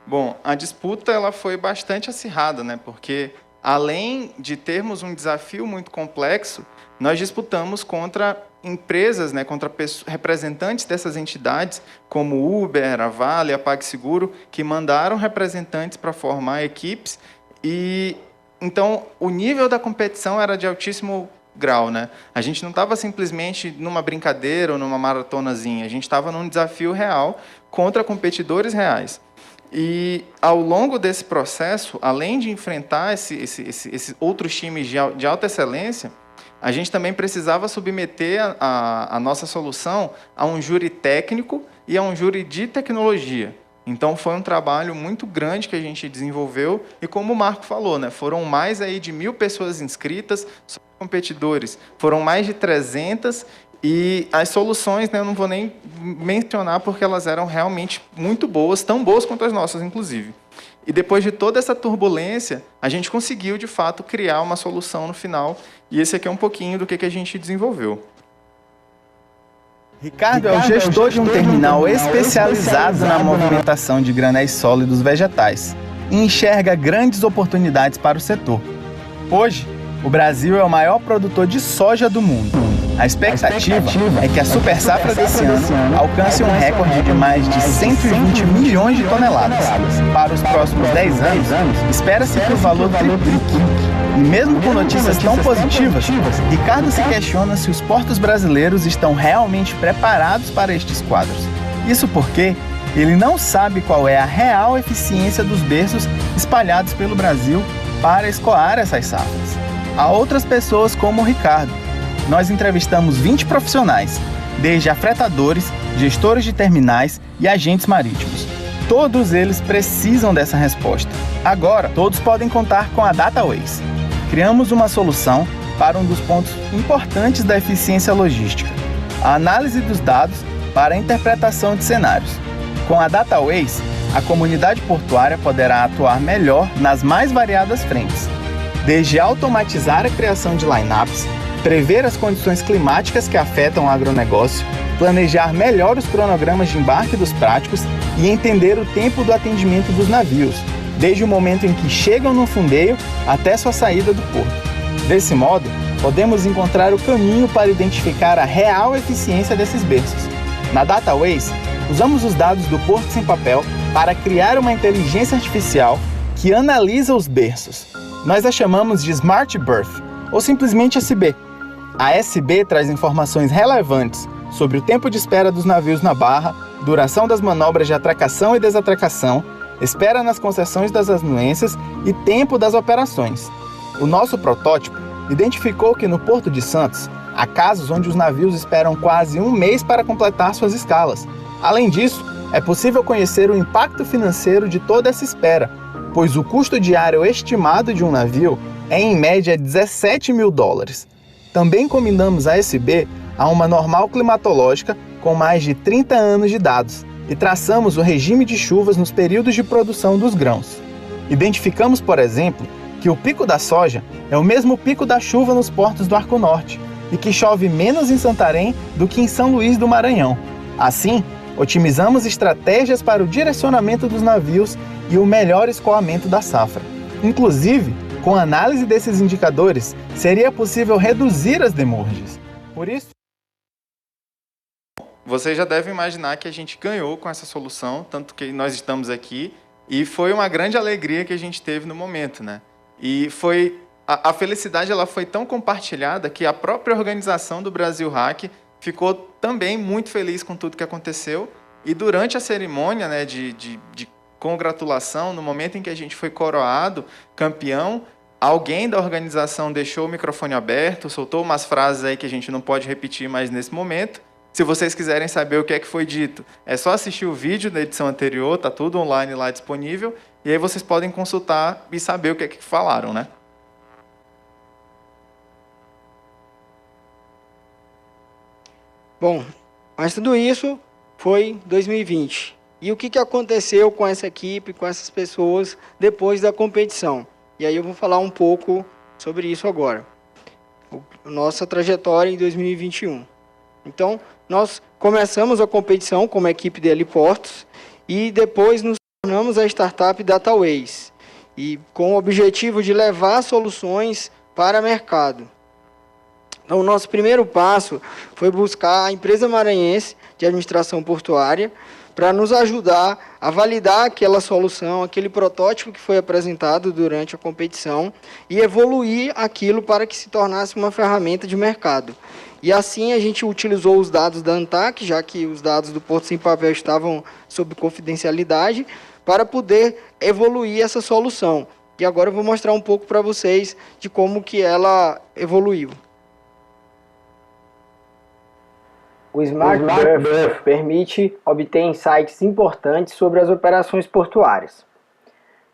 Bom, a disputa ela foi bastante acirrada, né? Porque além de termos um desafio muito complexo, nós disputamos contra empresas, né, contra representantes dessas entidades, como Uber, a Vale, a PagSeguro, que mandaram representantes para formar equipes. E então o nível da competição era de altíssimo grau, né? A gente não estava simplesmente numa brincadeira ou numa maratonazinha, a gente estava num desafio real contra competidores reais. E, ao longo desse processo, além de enfrentar esses outros times de alta excelência, a gente também precisava submeter a nossa solução a um júri técnico e a um júri de tecnologia. Então, foi um trabalho muito grande que a gente desenvolveu. E, como o Marco falou, né, foram mais aí de 1.000 pessoas inscritas, competidores. Foram mais de 300. E as soluções, né, eu não vou nem mencionar porque elas eram realmente muito boas, tão boas quanto as nossas, inclusive. E depois de toda essa turbulência, a gente conseguiu, de fato, criar uma solução no final. E esse aqui é um pouquinho do que a gente desenvolveu. Ricardo é o gestor de um terminal especializado na movimentação de granéis sólidos vegetais e enxerga grandes oportunidades para o setor. Hoje, o Brasil é o maior produtor de soja do mundo. A expectativa é que a super safra desse ano alcance um recorde de mais de 120 milhões de toneladas. Para os próximos 10 anos, espera-se que o valor triplique. E mesmo com notícias tão positivas, Ricardo se questiona se os portos brasileiros estão realmente preparados para estes quadros. Isso porque ele não sabe qual é a real eficiência dos berços espalhados pelo Brasil para escoar essas safras. Há outras pessoas como o Ricardo. Nós entrevistamos 20 profissionais, desde afretadores, gestores de terminais e agentes marítimos. Todos eles precisam dessa resposta. Agora, todos podem contar com a DataWays. Criamos uma solução para um dos pontos importantes da eficiência logística, a análise dos dados para a interpretação de cenários. Com a DataWays, a comunidade portuária poderá atuar melhor nas mais variadas frentes, desde automatizar a criação de lineups, prever as condições climáticas que afetam o agronegócio, planejar melhor os cronogramas de embarque dos práticos e entender o tempo do atendimento dos navios, desde o momento em que chegam no fundeio até sua saída do porto. Desse modo, podemos encontrar o caminho para identificar a real eficiência desses berços. Na DataWays, usamos os dados do Porto Sem Papel para criar uma inteligência artificial que analisa os berços. Nós a chamamos de Smart Berth, ou simplesmente SB. A SB traz informações relevantes sobre o tempo de espera dos navios na barra, duração das manobras de atracação e desatracação, espera nas concessões das anuências e tempo das operações. O nosso protótipo identificou que no Porto de Santos há casos onde os navios esperam quase um mês para completar suas escalas. Além disso, é possível conhecer o impacto financeiro de toda essa espera, pois o custo diário estimado de um navio é em média $17 mil. Também combinamos a SB a uma normal climatológica com mais de 30 anos de dados e traçamos o regime de chuvas nos períodos de produção dos grãos. Identificamos, por exemplo, que o pico da soja é o mesmo pico da chuva nos portos do Arco Norte e que chove menos em Santarém do que em São Luís do Maranhão. Assim, otimizamos estratégias para o direcionamento dos navios e o melhor escoamento da safra. Inclusive, com a análise desses indicadores, seria possível reduzir as demurges. Por isso, você já deve imaginar que a gente ganhou com essa solução, tanto que nós estamos aqui, e foi uma grande alegria que a gente teve no momento, né? E foi a felicidade ela foi tão compartilhada que a própria organização do Brasil Hack ficou também muito feliz com tudo que aconteceu. E durante a cerimônia, né, de congratulação, no momento em que a gente foi coroado campeão, alguém da organização deixou o microfone aberto, soltou umas frases aí que a gente não pode repetir mais nesse momento. Se vocês quiserem saber o que é que foi dito, é só assistir o vídeo da edição anterior, tá tudo online lá disponível, e aí vocês podem consultar e saber o que é que falaram, né? Bom, mas tudo isso foi 2020. E o que aconteceu com essa equipe, com essas pessoas, depois da competição? E aí eu vou falar um pouco sobre isso agora. Nossa trajetória em 2021. Então, nós começamos a competição como equipe de heliportos e depois nos tornamos a startup DataWays, e com o objetivo de levar soluções para o mercado. Então, o nosso primeiro passo foi buscar a empresa maranhense de administração portuária para nos ajudar a validar aquela solução, aquele protótipo que foi apresentado durante a competição e evoluir aquilo para que se tornasse uma ferramenta de mercado. E assim a gente utilizou os dados da ANTAC, já que os dados do Porto Sem Papel estavam sob confidencialidade, para poder evoluir essa solução. E agora eu vou mostrar um pouco para vocês de como que ela evoluiu. O Smart Berth permite obter insights importantes sobre as operações portuárias.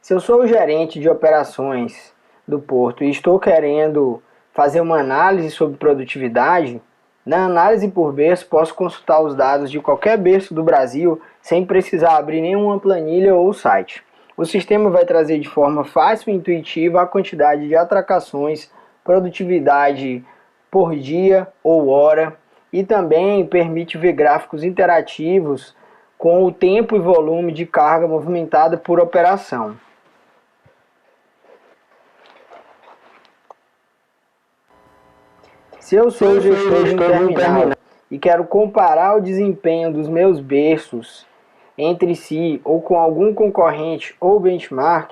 Se eu sou o gerente de operações do porto e estou querendo fazer uma análise sobre produtividade, na análise por berço posso consultar os dados de qualquer berço do Brasil sem precisar abrir nenhuma planilha ou site. O sistema vai trazer de forma fácil e intuitiva a quantidade de atracações, produtividade por dia ou hora, e também permite ver gráficos interativos com o tempo e volume de carga movimentada por operação. Se eu sou o gestor de um terminal e quero comparar o desempenho dos meus berços entre si ou com algum concorrente ou benchmark,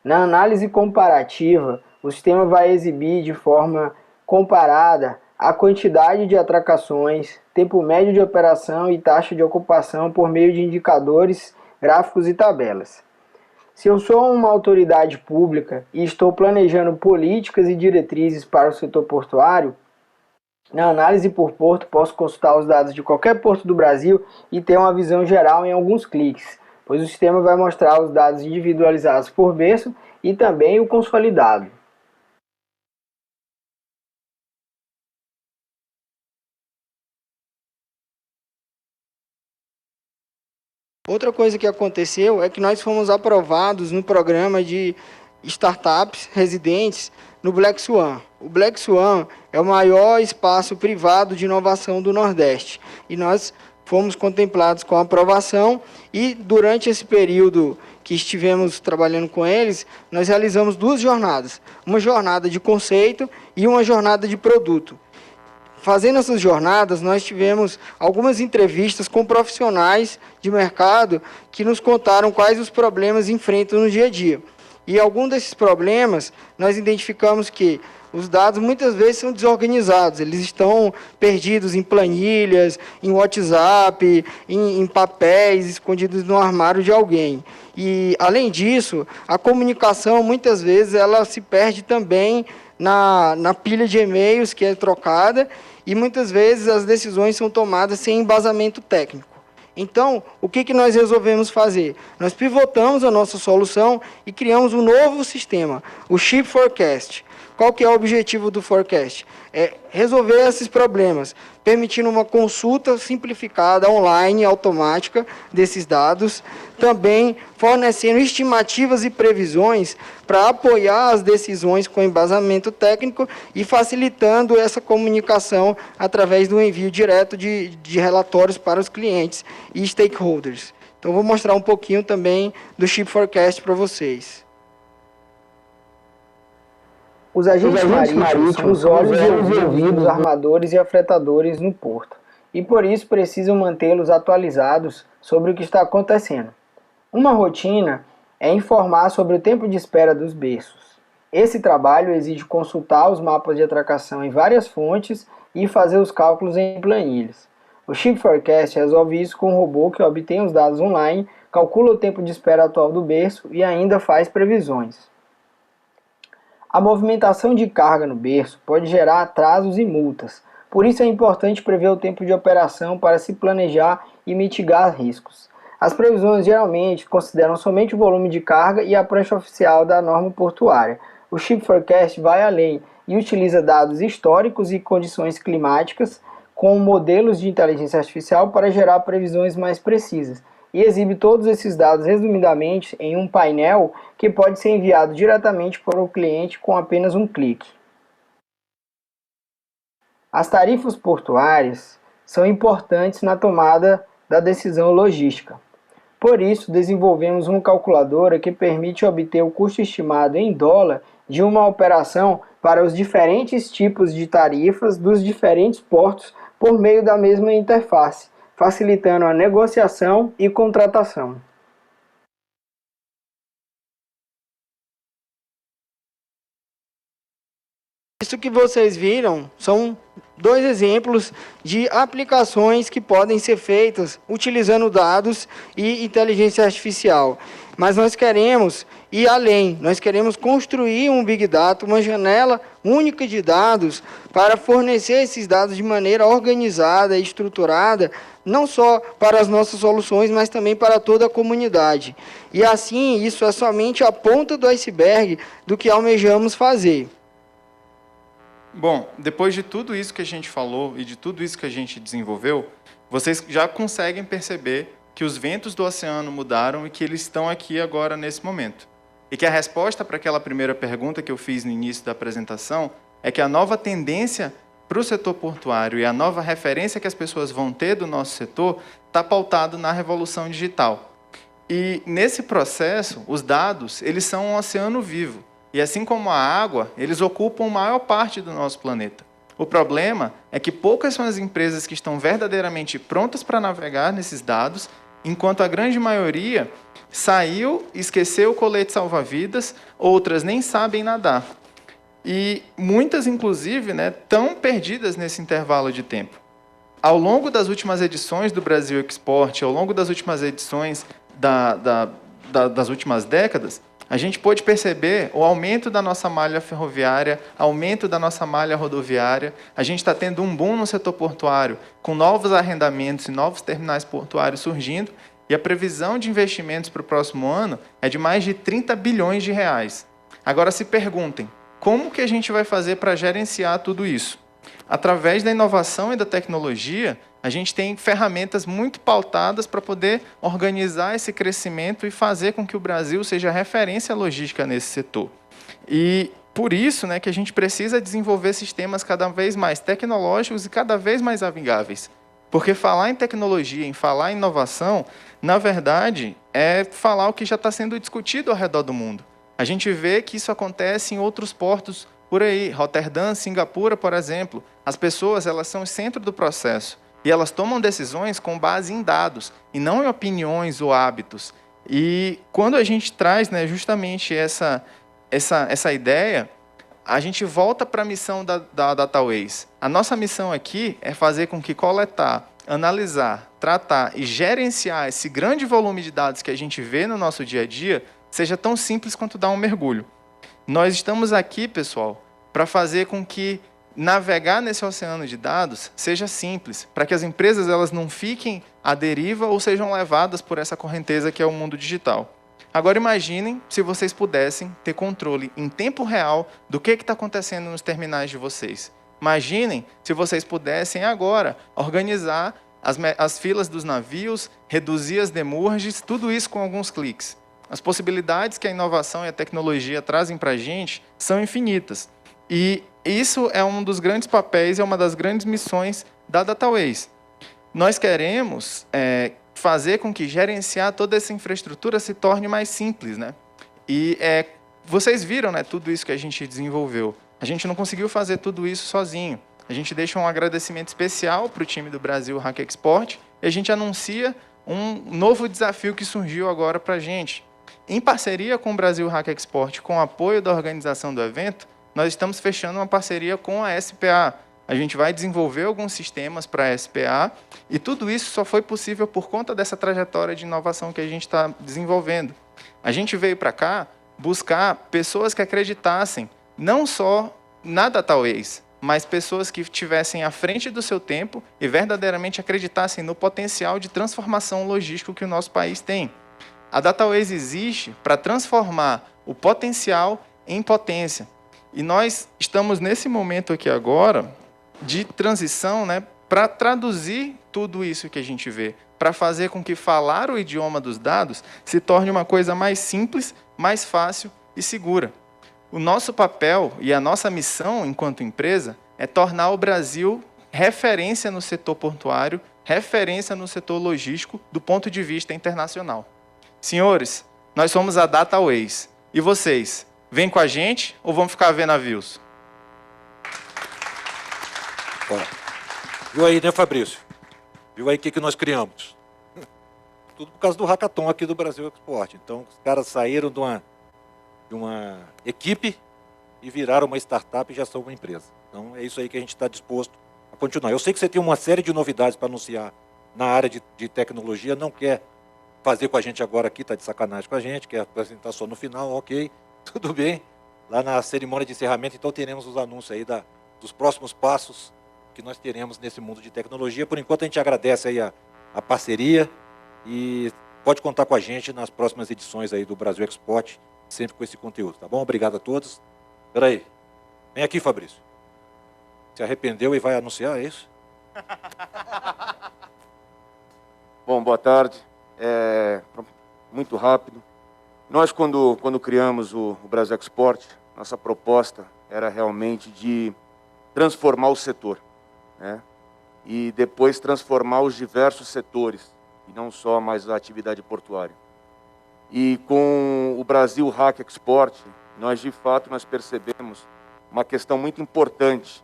na análise comparativa, o sistema vai exibir de forma comparada a quantidade de atracações, tempo médio de operação e taxa de ocupação por meio de indicadores, gráficos e tabelas. Se eu sou uma autoridade pública e estou planejando políticas e diretrizes para o setor portuário, na análise por porto posso consultar os dados de qualquer porto do Brasil e ter uma visão geral em alguns cliques, pois o sistema vai mostrar os dados individualizados por berço e também o consolidado. Outra coisa que aconteceu é que nós fomos aprovados no programa de startups residentes no Black Swan. O Black Swan é o maior espaço privado de inovação do Nordeste. E nós fomos contemplados com a aprovação e durante esse período que estivemos trabalhando com eles, nós realizamos 2 jornadas. Uma jornada de conceito e uma jornada de produto. Fazendo essas jornadas, nós tivemos algumas entrevistas com profissionais de mercado que nos contaram quais os problemas enfrentam no dia a dia. E algum desses problemas, nós identificamos que os dados muitas vezes são desorganizados, eles estão perdidos em planilhas, em WhatsApp, em papéis, escondidos no armário de alguém. E, além disso, a comunicação, muitas vezes, ela se perde também na pilha de e-mails que é trocada, e muitas vezes as decisões são tomadas sem embasamento técnico. Então, o que nós resolvemos fazer? Nós pivotamos a nossa solução e criamos um novo sistema, o Ship Forecast. Qual que é o objetivo do Forecast? É resolver esses problemas, permitindo uma consulta simplificada, online, automática desses dados, também fornecendo estimativas e previsões para apoiar as decisões com embasamento técnico e facilitando essa comunicação através do envio direto de relatórios para os clientes e stakeholders. Então, vou mostrar um pouquinho também do Ship Forecast para vocês. Os agentes marítimos são os olhos e ouvidos dos armadores e afretadores no porto, e por isso precisam mantê-los atualizados sobre o que está acontecendo. Uma rotina é informar sobre o tempo de espera dos berços. Esse trabalho exige consultar os mapas de atracação em várias fontes e fazer os cálculos em planilhas. O Ship Forecast resolve isso com um robô que obtém os dados online, calcula o tempo de espera atual do berço e ainda faz previsões. A movimentação de carga no berço pode gerar atrasos e multas, por isso é importante prever o tempo de operação para se planejar e mitigar riscos. As previsões geralmente consideram somente o volume de carga e a prancha oficial da norma portuária. O Ship Forecast vai além e utiliza dados históricos e condições climáticas com modelos de inteligência artificial para gerar previsões mais precisas, e exibe todos esses dados resumidamente em um painel que pode ser enviado diretamente para o cliente com apenas um clique. As tarifas portuárias são importantes na tomada da decisão logística. Por isso, desenvolvemos uma calculadora que permite obter o custo estimado em dólar de uma operação para os diferentes tipos de tarifas dos diferentes portos por meio da mesma interface, facilitando a negociação e contratação. Isso que vocês viram são dois exemplos de aplicações que podem ser feitas utilizando dados e inteligência artificial. Mas nós queremos ir além, nós queremos construir um Big Data, uma janela única de dados para fornecer esses dados de maneira organizada e estruturada, não só para as nossas soluções, mas também para toda a comunidade. E assim, isso é somente a ponta do iceberg do que almejamos fazer. Bom, depois de tudo isso que a gente falou e de tudo isso que a gente desenvolveu, vocês já conseguem perceber que os ventos do oceano mudaram e que eles estão aqui agora nesse momento. E que a resposta para aquela primeira pergunta que eu fiz no início da apresentação é que a nova tendência para o setor portuário e a nova referência que as pessoas vão ter do nosso setor está pautado na revolução digital. E nesse processo, os dados, eles são um oceano vivo. E assim como a água, eles ocupam a maior parte do nosso planeta. O problema é que poucas são as empresas que estão verdadeiramente prontas para navegar nesses dados, enquanto a grande maioria saiu, esqueceu o colete salva-vidas, outras nem sabem nadar. E muitas, inclusive, estão perdidas nesse intervalo de tempo. Ao longo das últimas edições do Brasil Export, ao longo das últimas edições das últimas décadas, a gente pôde perceber o aumento da nossa malha ferroviária, aumento da nossa malha rodoviária. A gente está tendo um boom no setor portuário, com novos arrendamentos e novos terminais portuários surgindo, e a previsão de investimentos para o próximo ano é de mais de 30 bilhões de reais. Agora se perguntem, como que a gente vai fazer para gerenciar tudo isso? Através da inovação e da tecnologia, a gente tem ferramentas muito pautadas para poder organizar esse crescimento e fazer com que o Brasil seja referência logística nesse setor. E por isso que a gente precisa desenvolver sistemas cada vez mais tecnológicos e cada vez mais amigáveis. Porque falar em tecnologia, em falar em inovação, na verdade, é falar o que já está sendo discutido ao redor do mundo. A gente vê que isso acontece em outros portos por aí, Roterdã, Singapura, por exemplo. As pessoas, elas são o centro do processo. E elas tomam decisões com base em dados, e não em opiniões ou hábitos. E quando a gente traz, né, justamente essa ideia, a gente volta para a missão da DataWays. A nossa missão aqui é fazer com que coletar, analisar, tratar e gerenciar esse grande volume de dados que a gente vê no nosso dia a dia seja tão simples quanto dar um mergulho. Nós estamos aqui, pessoal, para fazer com que navegar nesse oceano de dados seja simples, para que as empresas elas não fiquem à deriva ou sejam levadas por essa correnteza que é o mundo digital. Agora imaginem se vocês pudessem ter controle em tempo real do que está acontecendo nos terminais de vocês. Imaginem se vocês pudessem agora organizar as filas dos navios, reduzir as demurges, tudo isso com alguns cliques. As possibilidades que a inovação e a tecnologia trazem para a gente são infinitas. E isso é um dos grandes papéis, é uma das grandes missões da DataWays. Nós queremos fazer com que gerenciar toda essa infraestrutura se torne mais simples, né? E vocês viram, né, tudo isso que a gente desenvolveu. A gente não conseguiu fazer tudo isso sozinho. A gente deixa um agradecimento especial para o time do Brasil Hack Export e a gente anuncia um novo desafio que surgiu agora para a gente. Em parceria com o Brasil Hack Export, com o apoio da organização do evento, nós estamos fechando uma parceria com a SPA. A gente vai desenvolver alguns sistemas para a SPA e tudo isso só foi possível por conta dessa trajetória de inovação que a gente está desenvolvendo. A gente veio para cá buscar pessoas que acreditassem não só na DataWays, mas pessoas que estivessem à frente do seu tempo e verdadeiramente acreditassem no potencial de transformação logística que o nosso país tem. A DataWays existe para transformar o potencial em potência. E nós estamos nesse momento aqui agora de transição, né, para traduzir tudo isso que a gente vê, para fazer com que falar o idioma dos dados se torne uma coisa mais simples, mais fácil e segura. O nosso papel e a nossa missão enquanto empresa é tornar o Brasil referência no setor portuário, referência no setor logístico do ponto de vista internacional. Senhores, nós somos a DataWays. E vocês, vêm com a gente ou vão ficar vendo navios? Viu aí, né, Fabrício? Viu aí o que nós criamos? Tudo por causa do hackathon aqui do Brasil Export. Então, os caras saíram de uma equipe e viraram uma startup e já são uma empresa. Então, é isso aí que a gente está disposto a continuar. Eu sei que você tem uma série de novidades para anunciar na área de tecnologia, não quer fazer com a gente agora aqui, está de sacanagem com a gente, quer apresentar só no final, ok, tudo bem. Lá na cerimônia de encerramento, então, teremos os anúncios aí dos próximos passos que nós teremos nesse mundo de tecnologia. Por enquanto, a gente agradece aí a parceria e pode contar com a gente nas próximas edições aí do Brasil Export, sempre com esse conteúdo, tá bom? Obrigado a todos. Espera aí. Vem aqui, Fabrício. Se arrependeu e vai anunciar, é isso? Bom, boa tarde. Muito rápido. Nós, quando criamos o Brasil Export, nossa proposta era realmente de transformar o setor, né? E depois transformar os diversos setores, e não só mais a atividade portuária. E com o Brasil Hack Export, nós de fato percebemos uma questão muito importante,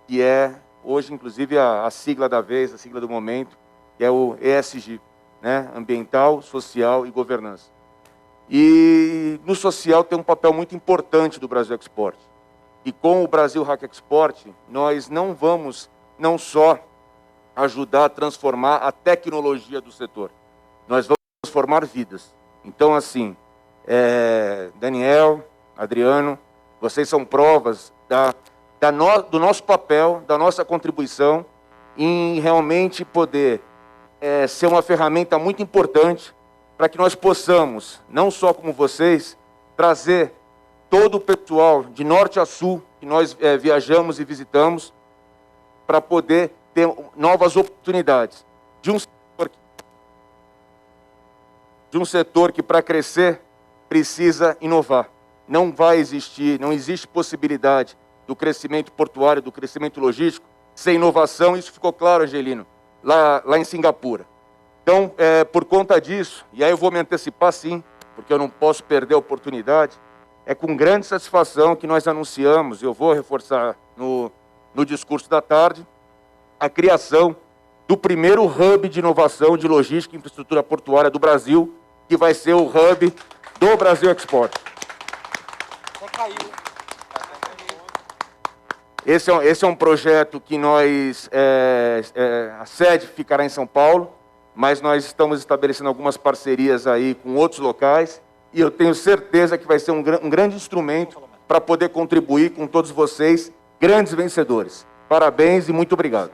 que é hoje inclusive a sigla da vez, a sigla do momento, que é o ESG, né? Ambiental, Social e Governança. E no social tem um papel muito importante do Brasil Export. E com o Brasil Hack Export, nós não vamos não só ajudar a transformar a tecnologia do setor, nós vamos transformar vidas. Então, assim, Daniel, Adriano, vocês são provas do nosso papel, da nossa contribuição em realmente poder ser uma ferramenta muito importante para que nós possamos, não só como vocês, trazer todo o pessoal de norte a sul que nós viajamos e visitamos para poder ter novas oportunidades de um setor que para crescer precisa inovar. Não existe possibilidade do crescimento portuário, do crescimento logístico, sem inovação. Isso ficou claro, Angelino, lá em Singapura. Então, por conta disso, e aí eu vou me antecipar sim, porque eu não posso perder a oportunidade, é com grande satisfação que nós anunciamos, eu vou reforçar no discurso da tarde, a criação do primeiro hub de inovação de logística e infraestrutura portuária do Brasil, que vai ser o hub do Brasil Export. Esse é um projeto que nós, a sede ficará em São Paulo, mas nós estamos estabelecendo algumas parcerias aí com outros locais, e eu tenho certeza que vai ser um grande instrumento para poder contribuir com todos vocês, grandes vencedores. Parabéns e muito obrigado.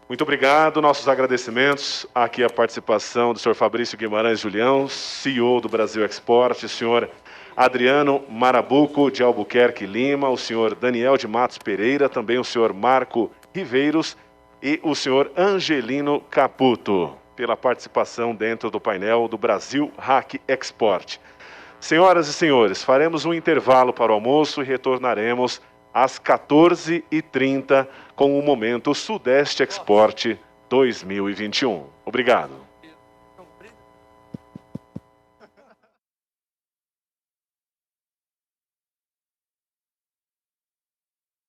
Muito obrigado, nossos agradecimentos. Aqui a participação do senhor Fabrício Guimarães Julião, CEO do Brasil Export, o senhor Adriano Marabuco de Albuquerque Lima, o senhor Daniel de Matos Pereira, também o senhor Marco Riveiros e o senhor Angelino Caputo, pela participação dentro do painel do Brasil Hack Export. Senhoras e senhores, faremos um intervalo para o almoço e retornaremos às 14h30 com o Momento Sudeste Export 2021. Obrigado.